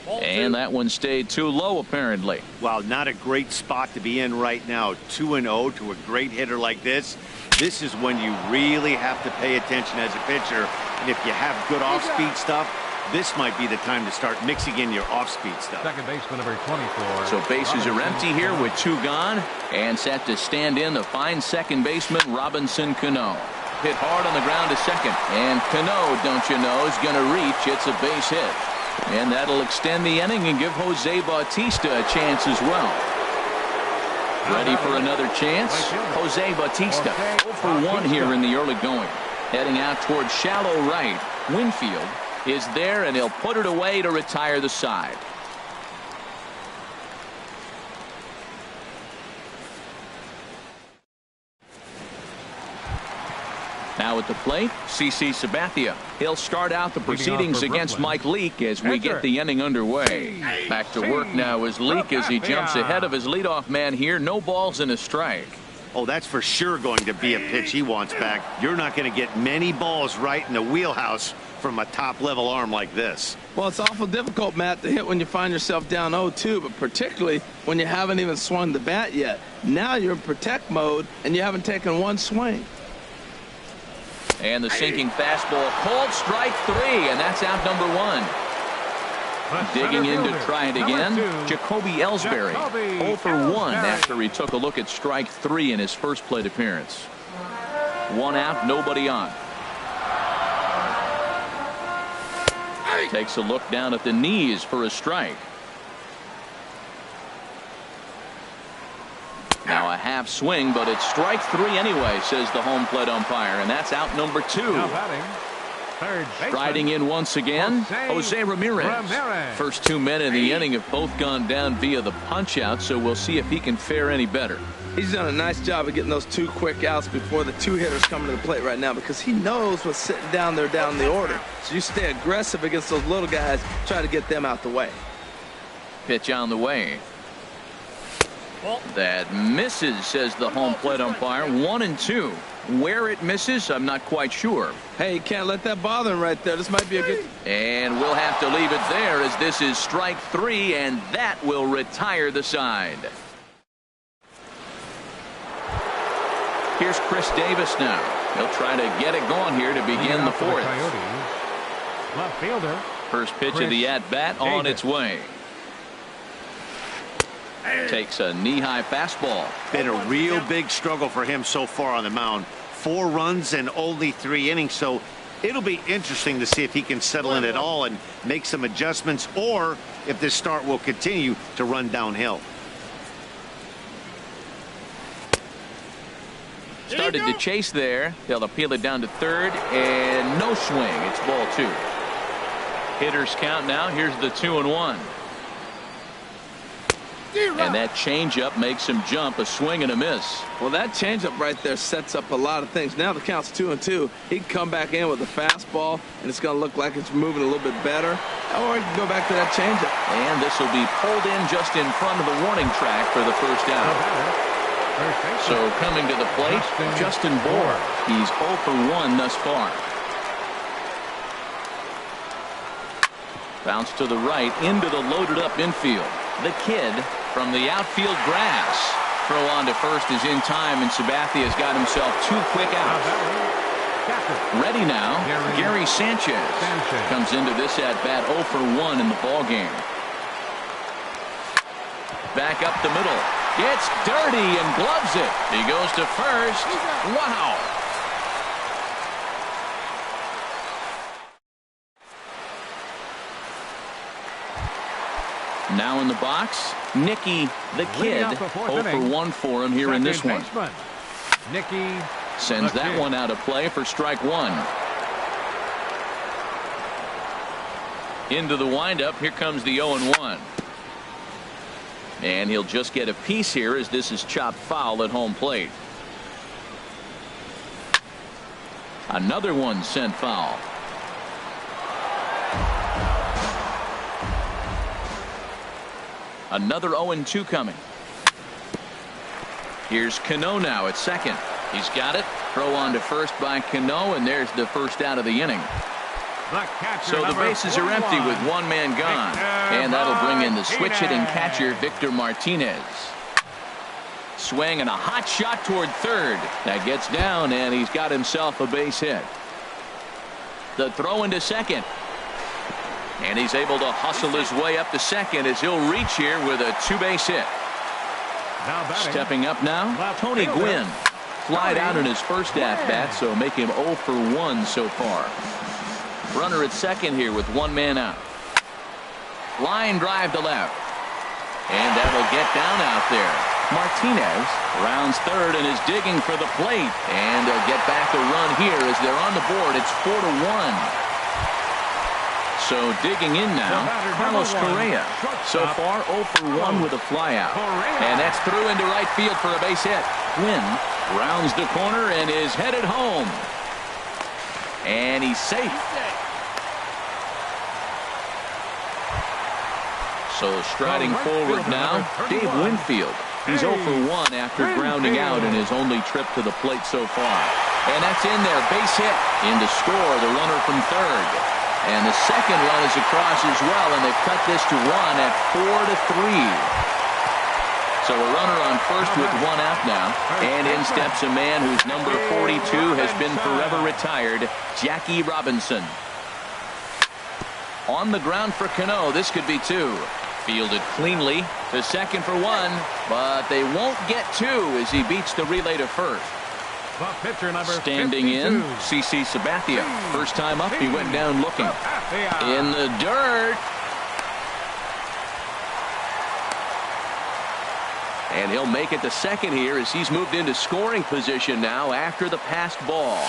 And that one stayed too low, apparently. Wow, not a great spot to be in right now. 2-0 to a great hitter like this. This is when you really have to pay attention as a pitcher. And if you have good off-speed stuff, this might be the time to start mixing in your off-speed stuff. Second baseman number 24. So bases are empty here with two gone, and set to stand in the fine second baseman Robinson Cano. Hit hard on the ground to second, and Cano, don't you know, is going to reach. It's a base hit. And that'll extend the inning and give Jose Bautista a chance as well. Ready for another chance? Jose Bautista, 0 for 1 here in the early going. Heading out towards shallow right. Winfield is there, and he'll put it away to retire the side. Now at the plate, CC Sabathia. He'll start out the proceedings against Mike Leake as we get the inning underway. Back to work now is Leake as he jumps ahead of his leadoff man here. No balls and a strike. Oh, that's for sure going to be a pitch he wants back. You're not going to get many balls right in the wheelhouse from a top-level arm like this. Well, it's awful difficult, Matt, to hit when you find yourself down 0-2, but particularly when you haven't even swung the bat yet. Now you're in protect mode, and you haven't taken one swing. And the sinking fastball called strike 3, and that's out number 1. Digging in to try it again, Jacoby Ellsbury, 0 for 1 after he took a look at strike 3 in his first plate appearance. 1 out, nobody on. Takes a look down at the knees for a strike. Now a half swing, but it's strike 3 anyway, says the home plate umpire, and that's out number 2. Striding in once again, Jose Ramirez. First 2 men in the inning have both gone down via the punch out, so we'll see if he can fare any better. He's done a nice job of getting those 2 quick outs before the 2 hitters come to the plate right now, because he knows what's sitting down there down the order. So you stay aggressive against those little guys, try to get them out the way. Pitch on the way. That misses, says the home plate umpire. 1-2. Where it misses, I'm not quite sure. Hey, you can't let that bother him right there. This might be a good... And we'll have to leave it there as this is strike 3, and that will retire the side. Here's Chris Davis now. He'll try to get it going here to begin the 4th. Left fielder. First pitch of the at-bat on its way. Takes a knee-high fastball. Been a real big struggle for him so far on the mound. 4 runs and only 3 innings, so it'll be interesting to see if he can settle in at all and make some adjustments, or if this start will continue to run downhill. Started to chase there. They'll appeal it down to 3rd, and no swing. It's ball 2. Hitters count now. Here's the 2-1. And that changeup makes him jump. A swing and a miss. Well, that changeup right there sets up a lot of things. Now the count's 2-2. He can come back in with a fastball, and it's going to look like it's moving a little bit better. Or he can go back to that changeup. And this will be pulled in just in front of the warning track for the first out. So coming to the plate, Justin Bour. He's 0 for 1 thus far. Bounce to the right into the loaded up infield. The kid from the outfield grass. Throw on to first is in time, and Sabathia has got himself 2 quick outs. Ready now, Gary Sanchez comes into this at bat 0 for 1 in the ball game. Back up the middle. Gets dirty and gloves it. He goes to first. Wow. Now in the box, Nicky the Kid. 0 for 1 for him here in this one. Nicky sends that one out of play for strike 1. Into the windup. Here comes the 0-1. And he'll just get a piece here as this is chopped foul at home plate. Another one sent foul. Another 0-2 coming. Here's Cano now at second. He's got it. Throw on to first by Cano, and there's the first out of the inning. So the bases are empty with 1 man gone. And that'll bring in the switch hitting catcher, Victor Martinez. Swing and a hot shot toward 3rd. That gets down, and he's got himself a base hit. The throw into 2nd. And he's able to hustle his way up to 2nd as he'll reach here with a 2-base hit. Stepping up now, Tony Gwynn. Flied out in his first at-bat, so make him 0 for 1 so far. Runner at 2nd here with 1 man out. Line drive to left. And that'll get down out there. Martinez rounds third and is digging for the plate. And they'll get back a run here as they're on the board. It's 4-1. So digging in now, Carlos Correa. So far 0 for 1 with a flyout. And that's through into right field for a base hit. Quinn rounds the corner and is headed home. And he's safe. So striding forward now, Dave Winfield. He's 0 for 1 after grounding out in his only trip to the plate so far. And that's in there, base hit. In to score, the runner from third. And the second run is across as well, and they've cut this to 1 at 4-3. So a runner on first with 1 out now. And in steps a man whose number 42 has been forever retired, Jackie Robinson. On the ground for Cano, this could be 2. Fielded cleanly to second for 1, but they won't get 2 as he beats the relay to first. Standing in, CC Sabathia. First time up, he went down looking. In the dirt. And he'll make it to second here as he's moved into scoring position now after the passed ball.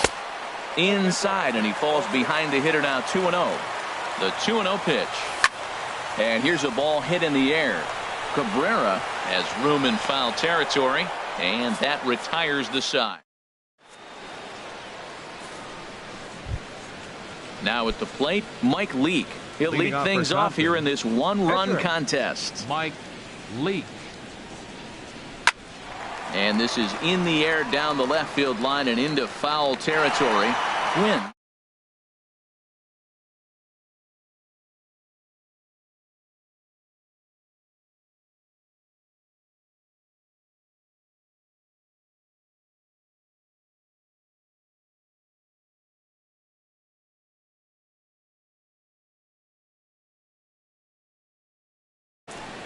Inside, and he falls behind the hitter now 2-0. The 2-0 pitch. And here's a ball hit in the air. Cabrera has room in foul territory, and that retires the side. Now at the plate, Mike Leake. He'll lead things off here in this one-run contest. Mike Leake. And this is in the air down the left field line and into foul territory. Quinn.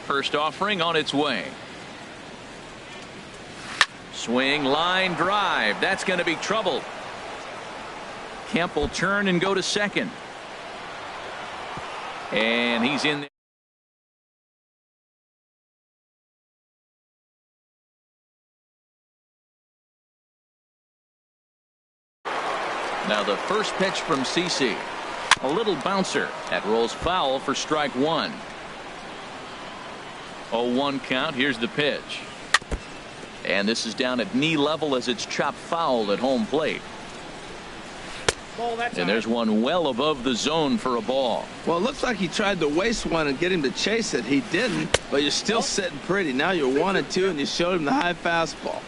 First offering on its way. Swing, line drive. That's going to be trouble. Kemp will turn and go to second. And he's in there. Now the first pitch from CC. A little bouncer. That rolls foul for strike 1. 0-1 count. Here's the pitch. And this is down at knee level as it's chopped foul at home plate. And there's one well above the zone for a ball. Well, it looks like he tried to waste one and get him to chase it. He didn't, but you're still sitting pretty. Now you're 1-2, and you showed him the high fastball.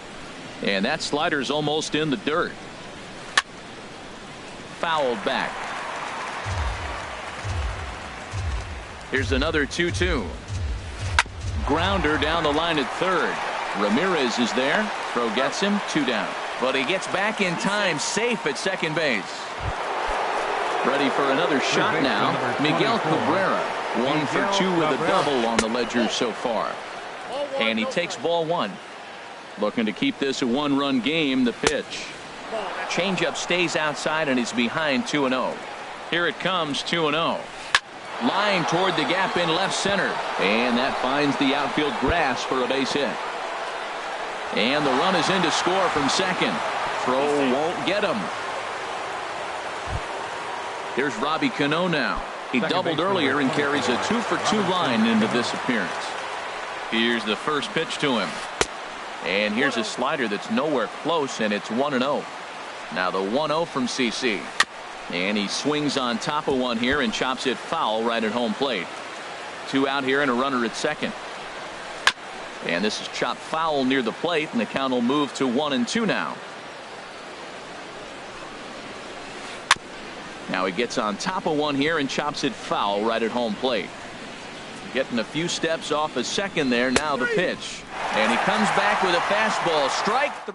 And that slider's almost in the dirt. Fouled back. Here's another 2-2. Grounder down the line at third. Ramirez is there. Throw gets him. 2 down. But he gets back in time, safe at second base. Ready for another shot now. Miguel Cabrera. 1 for 2 with a double on the ledger so far. And he takes ball 1. Looking to keep this a 1-run game. The pitch. Changeup stays outside and is behind 2-0. Here it comes, 2-0. Line toward the gap in left center. And that finds the outfield grass for a base hit. And the run is in to score from second. Throw won't get him. Here's Robbie Cano now. He doubled earlier and carries a 2 for 2 line into this appearance. Here's the first pitch to him. And here's a slider that's nowhere close, and it's 1-0. Now the 1-0 from CC. And he swings on top of one here and chops it foul right at home plate. 2 out here and a runner at second. And this is chopped foul near the plate, and the count will move to 1-2 now. Now he gets on top of one here and chops it foul right at home plate. Getting a few steps off a second there. Now the pitch. And he comes back with a fastball. Strike 3.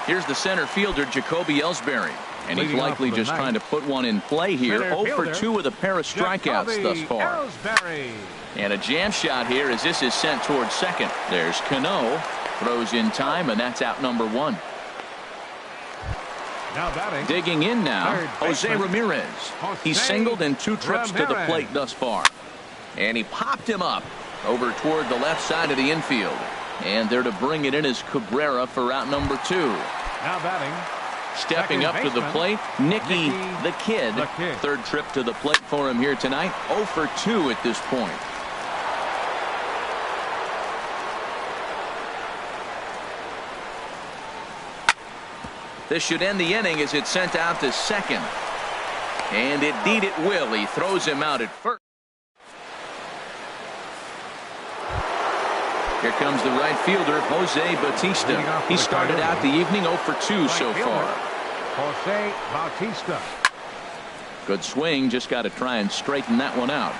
Here's the center fielder, Jacoby Ellsbury. And he's likely just trying to put one in play here. 0 for 2 with a pair of strikeouts thus far. And a jam shot here as this is sent towards second. There's Cano. Throws in time, and that's out number 1. Digging in now, Jose Ramirez. He's singled in 2 trips to the plate thus far. And he popped him up over toward the left side of the infield. And there to bring it in is Cabrera for out number 2. Now batting. Stepping up to the plate, Nicky the Kid. Third trip to the plate for him here tonight. 0 for 2 at this point. This should end the inning as it's sent out to second. And indeed it will. He throws him out at first. Here comes the right fielder, Jose Bautista. He started out the evening 0 for 2 so far. Jose Bautista. Good swing. Just got to try and straighten that one out.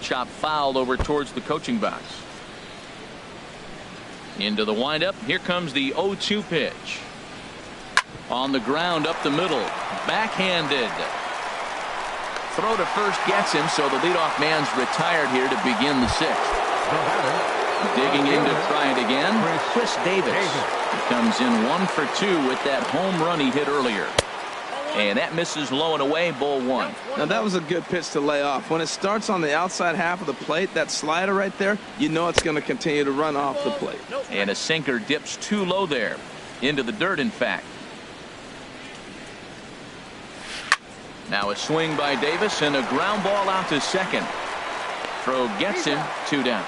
Chop foul over towards the coaching box. Into the windup. Here comes the 0-2 pitch. On the ground up the middle. Backhanded. Throw to first gets him, so the leadoff man's retired here to begin the 6th. Digging in to try it again, Chris Davis. He comes in 1 for 2 with that home run he hit earlier. And that misses low and away, ball 1. Now that was a good pitch to lay off. When it starts on the outside half of the plate, that slider right there, you know it's going to continue to run off the plate. And a sinker dips too low there. Into the dirt, in fact. Now a swing by Davis and a ground ball out to second. Throw gets him, 2 down.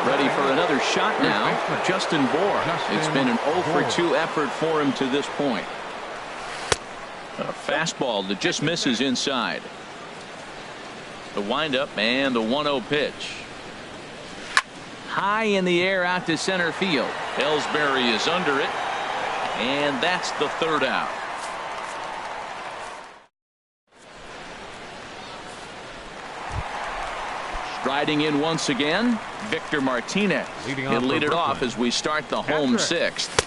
Ready for another shot now, Justin Bour. It's been an 0 for 2 effort for him to this point. A fastball that just misses inside. The windup and the 1-0 pitch. High in the air out to center field. Ellsbury is under it. And that's the 3rd out. Striding in once again, Victor Martinez. He'll lead it off as we start the home 6th.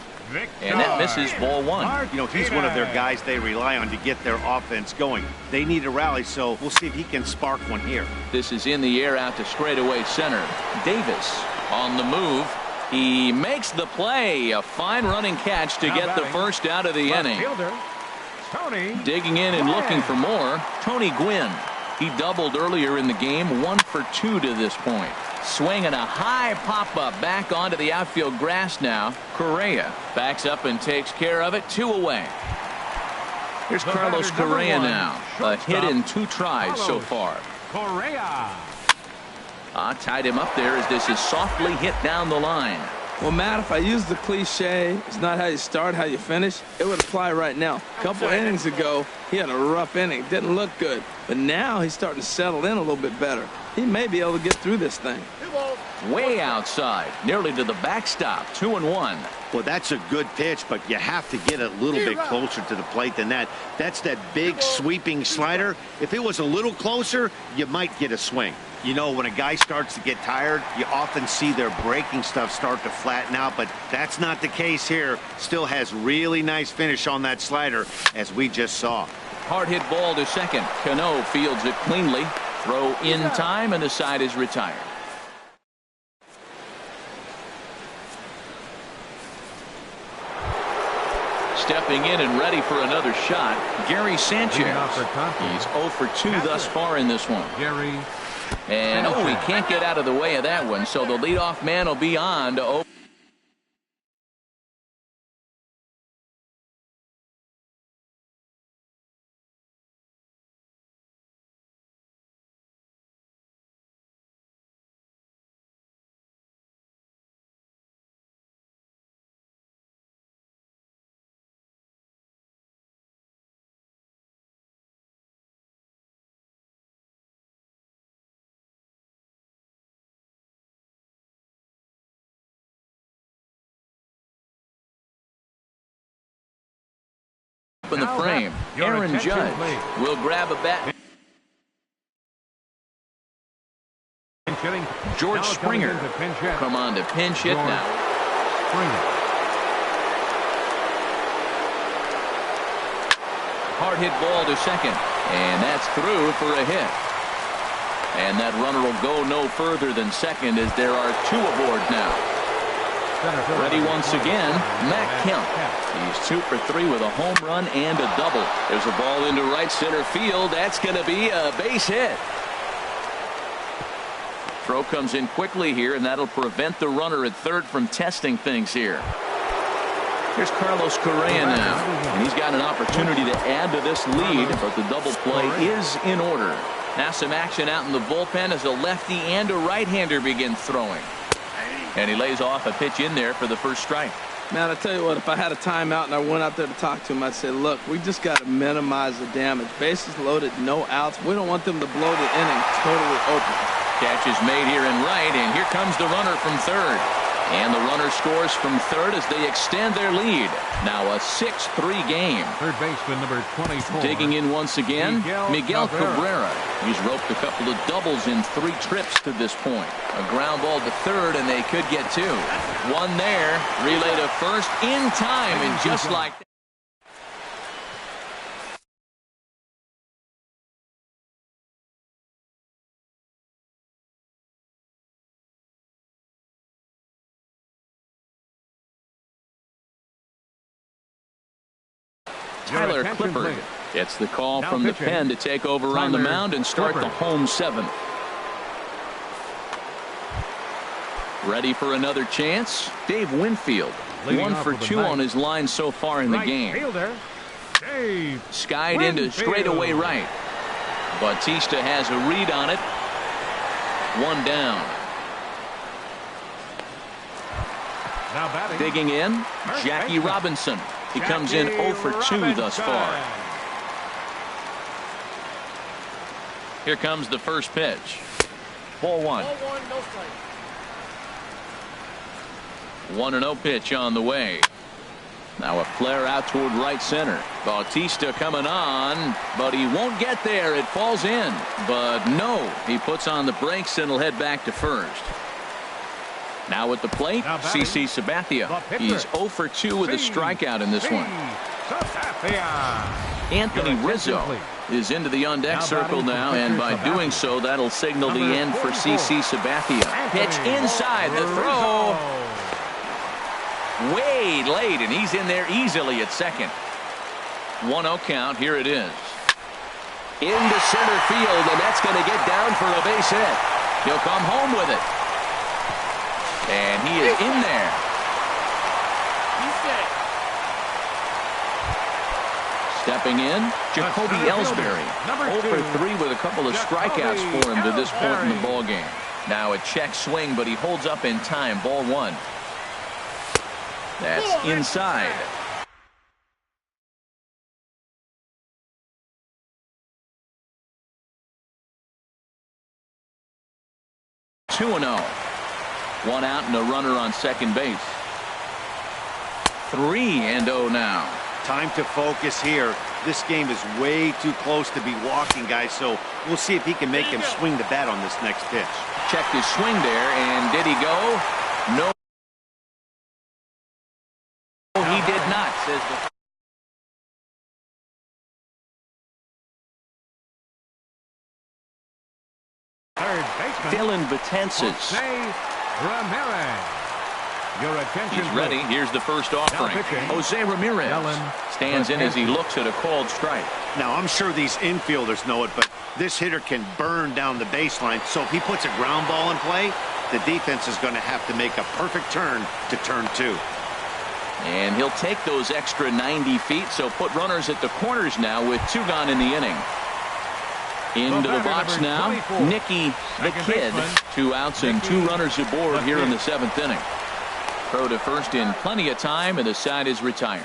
And that misses ball 1. You know, he's one of their guys they rely on to get their offense going. They need a rally, so we'll see if he can spark one here. This is in the air out to straightaway center. Davis on the move. He makes the play. A fine running catch to get the first out of the inning. Digging in and looking for more, Tony Gwynn. He doubled earlier in the game, 1 for 2 to this point. Swinging a high pop-up back onto the outfield grass now. Correa backs up and takes care of it. 2 away. Here's Carlos Correa now. A hit in 2 tries so far. Correa. Tied him up there as this is softly hit down the line. Well, Matt, if I use the cliche, it's not how you start, how you finish, it would apply right now. A couple innings ago, he had a rough inning. Didn't look good. But now he's starting to settle in a little bit better. He may be able to get through this thing. Way outside, nearly to the backstop, 2-1. Well, that's a good pitch, but you have to get a little bit closer to the plate than that. That's that big sweeping slider. If it was a little closer, you might get a swing. You know, when a guy starts to get tired, you often see their breaking stuff start to flatten out, but that's not the case here. Still has really nice finish on that slider, as we just saw. Hard hit ball to second. Cano fields it cleanly. Throw in time, and the side is retired. Stepping in and ready for another shot, Gary Sanchez. He's 0 for 2 thus far in this one. Gary. And he can't get out of the way of that one, so the leadoff man will be on to 0. In the frame, Aaron Judge will grab a bat. George Springer come on to pinch hit now. Hard hit ball to second, and that's through for a hit. And that runner will go no further than second as there are 2 aboard now. center fielder. Ready once again, Matt Kemp. He's 2 for 3 with a home run and a double. There's a ball into right center field. That's going to be a base hit. Throw comes in quickly here, and that'll prevent the runner at third from testing things here. Here's Carlos Correa now, and he's got an opportunity to add to this lead, but the double play is in order. Now some action out in the bullpen as a lefty and a right-hander begin throwing. And he lays off a pitch in there for the first strike. Man, I tell you what, if I had a timeout and I went out there to talk to him, I'd say, look, we just got to minimize the damage. Bases loaded, no outs. We don't want them to blow the inning totally open. Catch is made here in right, and here comes the runner from third. And the runner scores from third as they extend their lead. Now a 6-3 game. Third baseman number 24. Digging in once again, Miguel Cabrera. He's roped a couple of doubles in 3 trips to this point. A ground ball to third, and they could get 2. One there, relay to first in time, and just like that. Tyler Clippard gets the call from the pen to take over on the mound and start the home 7th. Ready for another chance? Dave Winfield. 1 for 2 on his line so far in the game. Skied into straightaway right. Bautista has a read on it. 1 down. Digging in, Jackie Robinson. He comes in 0 for 2 thus far. Here comes the first pitch. Ball 1. 1-0 pitch on the way. Now a flare out toward right center. Bautista coming on, but he won't get there. It falls in. But no, he puts on the brakes and will head back to first. Now at the plate, CC Sabathia. He's 0 for 2 with a strikeout in this one. Anthony Rizzo is into the on-deck circle now, and by doing so, that'll signal the end for CC Sabathia. Pitch inside the throw. Way late, and he's in there easily at second. 1-0 count. Here it is. Into center field, and that's going to get down for a base hit. He'll come home with it. And he is in there. Stepping in, Jacoby Ellsbury. 0 for 3 with a couple of strikeouts for him to this point in the ballgame. Now a check swing, but he holds up in time. Ball 1. That's inside. Two and 0. 1 out and a runner on second base. 3-0 now. Time to focus here. This game is way too close to be walking, guys, so we'll see if he can make him swing the bat on this next pitch. Checked his swing there, and did he go? No. He did not, says the... Third baseman Dylan Betances. He's ready. Here's the first offering. Jose Ramirez stands in as he looks at a called strike. Now, I'm sure these infielders know it, but this hitter can burn down the baseline, so if he puts a ground ball in play, the defense is going to have to make a perfect turn to turn 2. And he'll take those extra 90 feet, so put runners at the corners now with 2 gone in the inning. Into the box now, Nicky the Kid. 2 outs and 2 runners aboard here in the 7th inning. Throw to first in plenty of time, and the side is retired.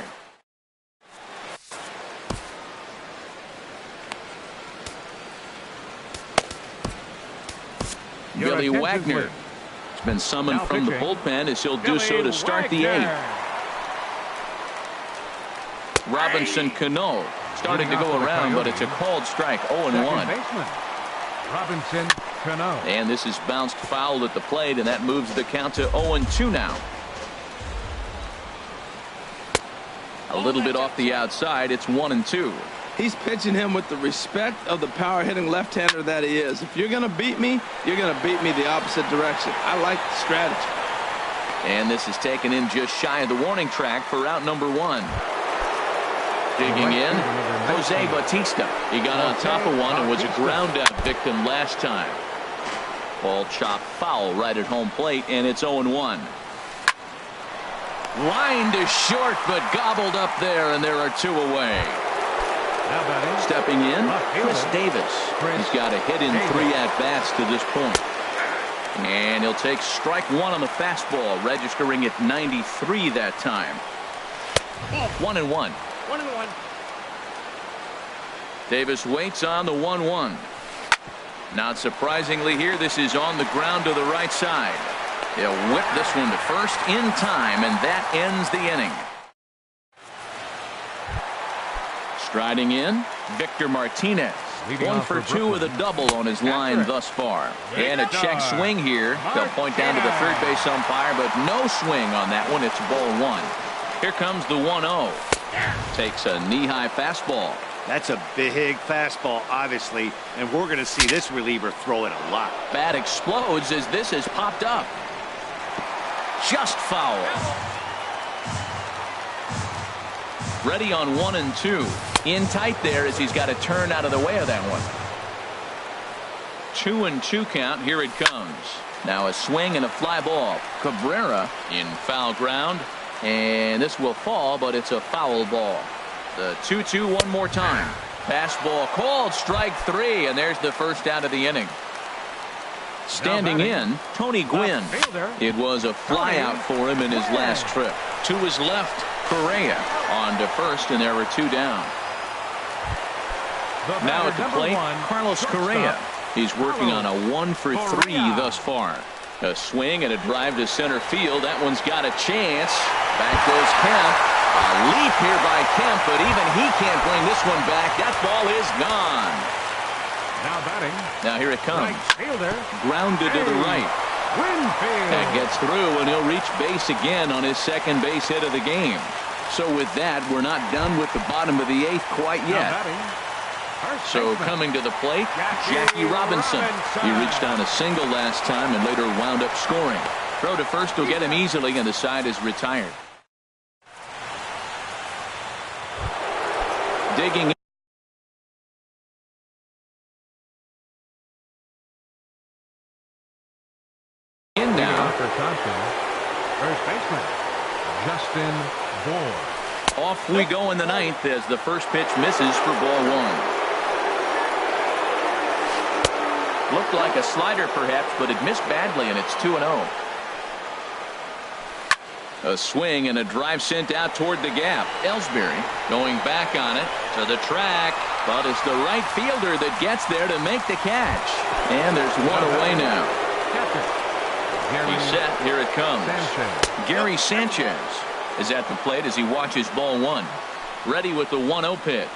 Billy Wagner has been summoned from the bullpen as he'll do so to start the 8th. Robinson Cano starting to go around, but it's a called strike. 0-1. Robinson Cano. And this is bounced foul at the plate, and that moves the count to 0-2 now. A little bit off the outside. It's 1-2. He's pitching him with the respect of the power-hitting left-hander that he is. If you're going to beat me, you're going to beat me the opposite direction. I like the strategy. And this is taken in just shy of the warning track for out number 1. Digging in, Jose Bautista. He got on top of one and was a ground out victim last time. Ball chopped foul right at home plate, and it's 0-1. Line to short, but gobbled up there, and there are 2 away. Stepping in, Chris Davis. He's got a hit in 3 at-bats to this point. And he'll take strike 1 on the fastball, registering at 93 that time. 1-1. Davis waits on the 1-1. Not surprisingly here, this is on the ground to the right side. He'll whip this one to first in time, and that ends the inning. Striding in, Victor Martinez. 1 for 2 with a double on his line thus far. And a check swing here. They'll point down to the third base umpire, but no swing on that one. It's ball 1. Here comes the 1-0. Takes a knee-high fastball. That's a big fastball, obviously, and we're going to see this reliever throw it a lot. Bat explodes as this has popped up. Just foul. Ready on 1 and 2. In tight there as he's got to turn out of the way of that one. 2-2 count. Here it comes. Now a swing and a fly ball. Cabrera in foul ground. And this will fall, but it's a foul ball. The 2-2 one more time. Fastball called, strike 3, and there's the first out of the inning. Standing in, Tony Gwynn. It was a fly out for him in his last trip. To his left, Correa on to first, and there were 2 down. Now at the plate, Carlos Correa. He's working on a 1 for 3 thus far. A swing and a drive to center field. That one's got a chance. Back goes Kemp. A leap here by Kemp, but even he can't bring this one back. That ball is gone. Now batting. Now here it comes. Right fielder. Grounded to the right. Winfield. That gets through, and he'll reach base again on his second base hit of the game. So with that, we're not done with the bottom of the 8th quite yet. So coming to the plate, Jackie Robinson. He reached on a single last time and later wound up scoring. Throw to first will get him easily, and the side is retired. Digging in now. First baseman, Justin Bour. Off we go in the 9th as the first pitch misses for ball 1. Looked like a slider perhaps, but it missed badly, and it's 2-0. A swing and a drive sent out toward the gap. Ellsbury going back on it to the track, but it's the right fielder that gets there to make the catch. And there's 1 away now. He's set. Here it comes. Gary Sanchez is at the plate as he watches ball 1. Ready with the 1-0 pitch.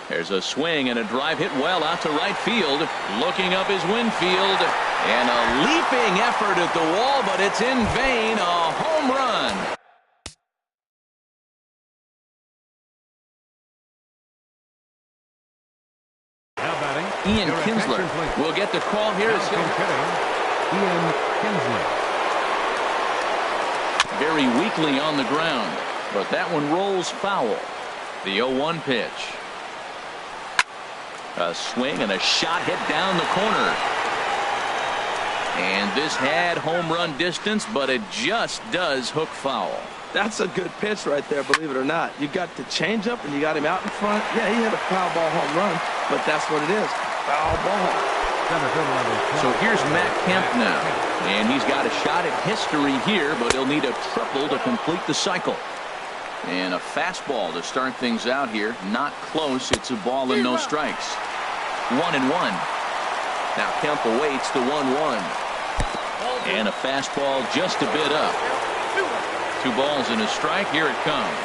There's a swing and a drive hit well out to right field. Looking up is Winfield. And a leaping effort at the wall, but it's in vain. A home run. Now batting. Ian Kinsler will get the call here. Ian Kinsler. Very weakly on the ground, but that one rolls foul. The 0-1 pitch. A swing and a shot hit down the corner. And this had home run distance, but it just does hook foul. That's a good pitch right there, believe it or not. You got the changeup and you got him out in front. Yeah, he hit a foul ball home run, but that's what it is. Foul ball. So here's Matt Kemp now, and he's got a shot at history here, but he'll need a triple to complete the cycle. And a fastball to start things out here. Not close. It's a ball and no strikes. 1-1. Now Kemp awaits the 1-1. And a fastball just a bit up. 2 balls and a strike. Here it comes.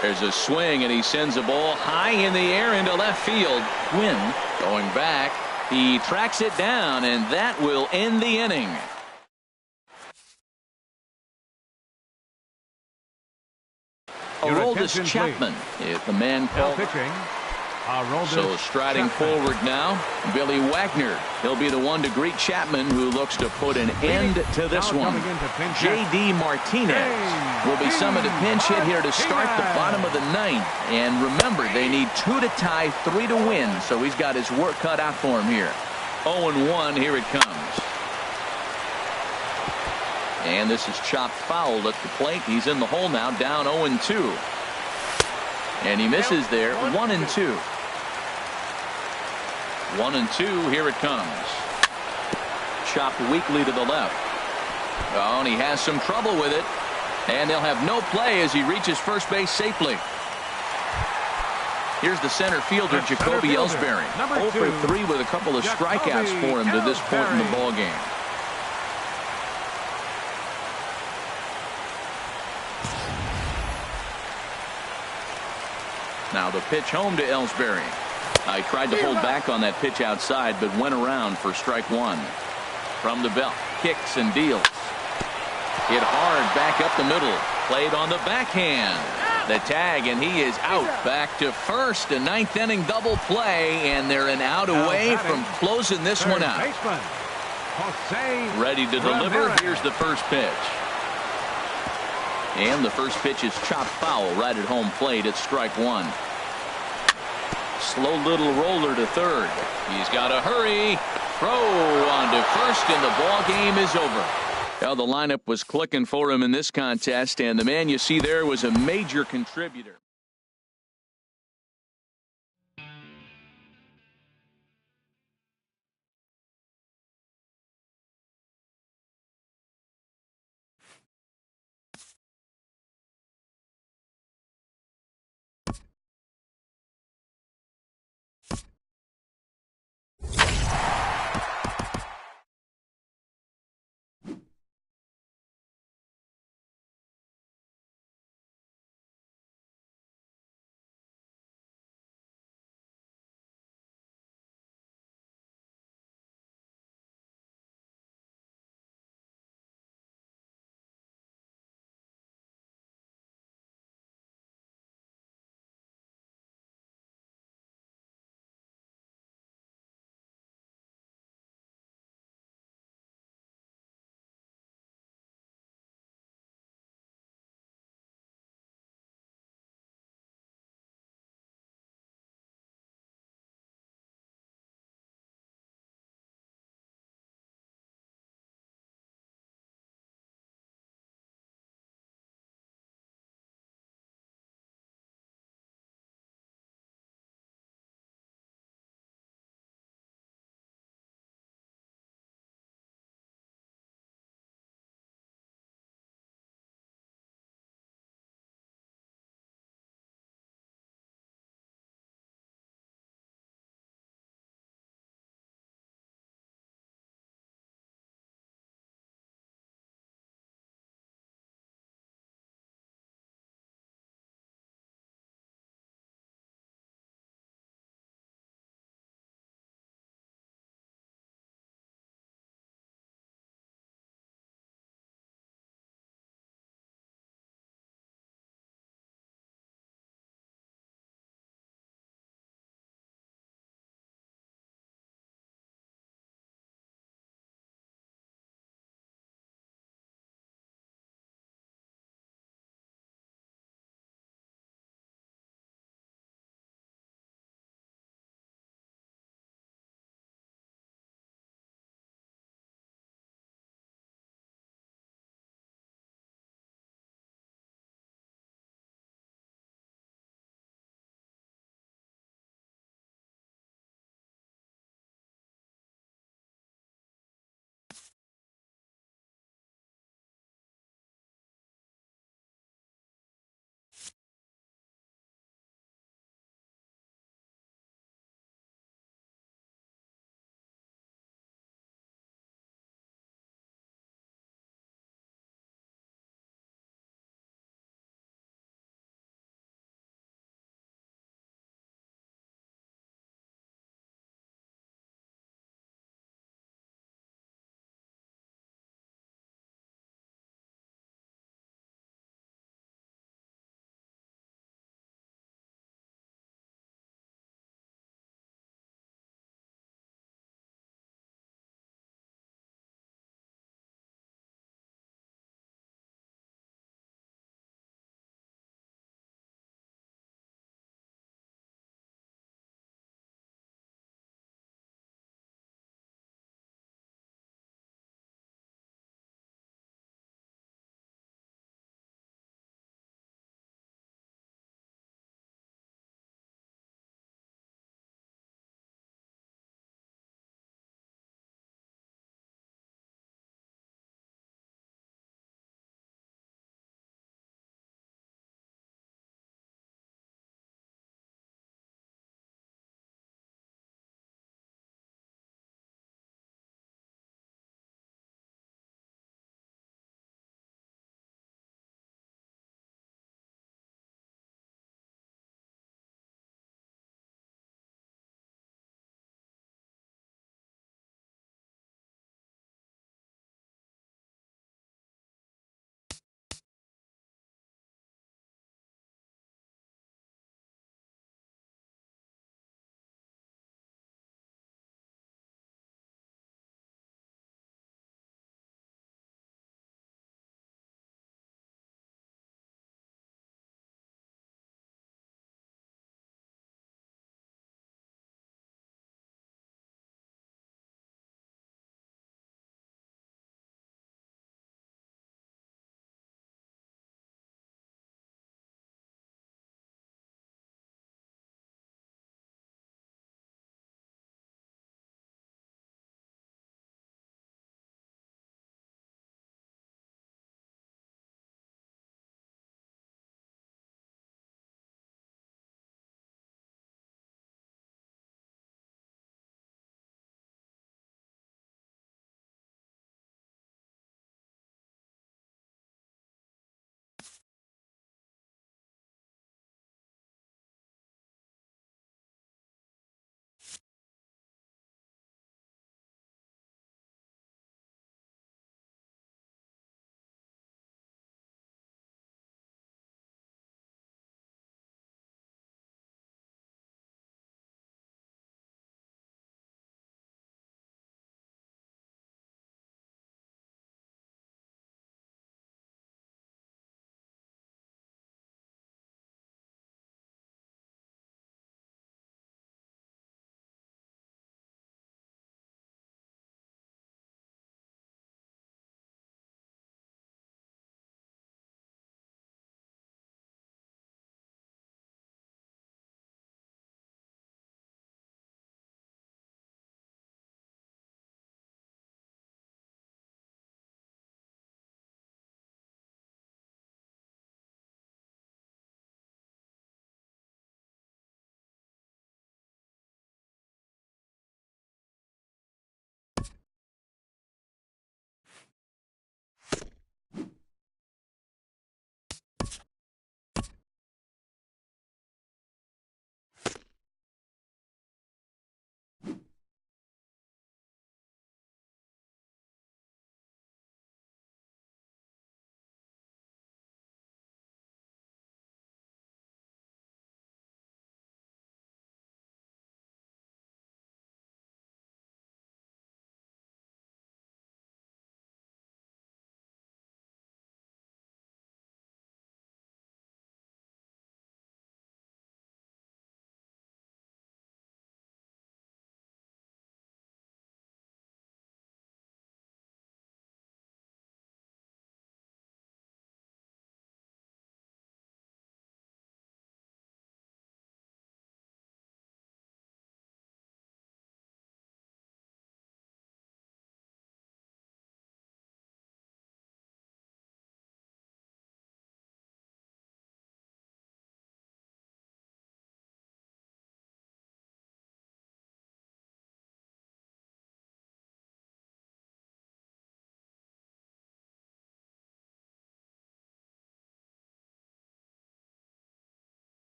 There's a swing, and he sends a ball high in the air into left field. Gwynn going back. He tracks it down, and that will end the inning. Aroldis Chapman is the man called. Pitching, Aroldis So striding Chapman. forward now, Billy Wagner. He'll be the one to greet Chapman, who looks to put an end to this Now one. coming into pinch hit. J.D. Martinez will be some of the pinch hit here to start the bottom of the ninth. And remember, they need 2 to tie, 3 to win, so he's got his work cut out for him here. 0-1, here it comes. And this is chopped foul at the plate. He's in the hole now, down 0-2. And he misses there, 1-2. 1-2, here it comes. Chopped weakly to the left. Oh, and he has some trouble with it. And they'll have no play as he reaches first base safely. Here's the center fielder, Jacoby Ellsbury. 0 for 3 with a couple of strikeouts for him to this point in the ball game. Now the pitch home to Ellsbury. I tried to hold back on that pitch outside, but went around for strike 1. From the belt, kicks and deals. Hit hard back up the middle. Played on the backhand. The tag, and he is out. Back to first. A 9th inning double play, and they're an out away from closing this one out. Ready to deliver. Here's the first pitch. And the first pitch is chopped foul right at home plate. It's strike 1. Slow little roller to third. He's got to hurry. Throw on to first, and the ball game is over. Well, the lineup was clicking for him in this contest, and the man you see there was a major contributor.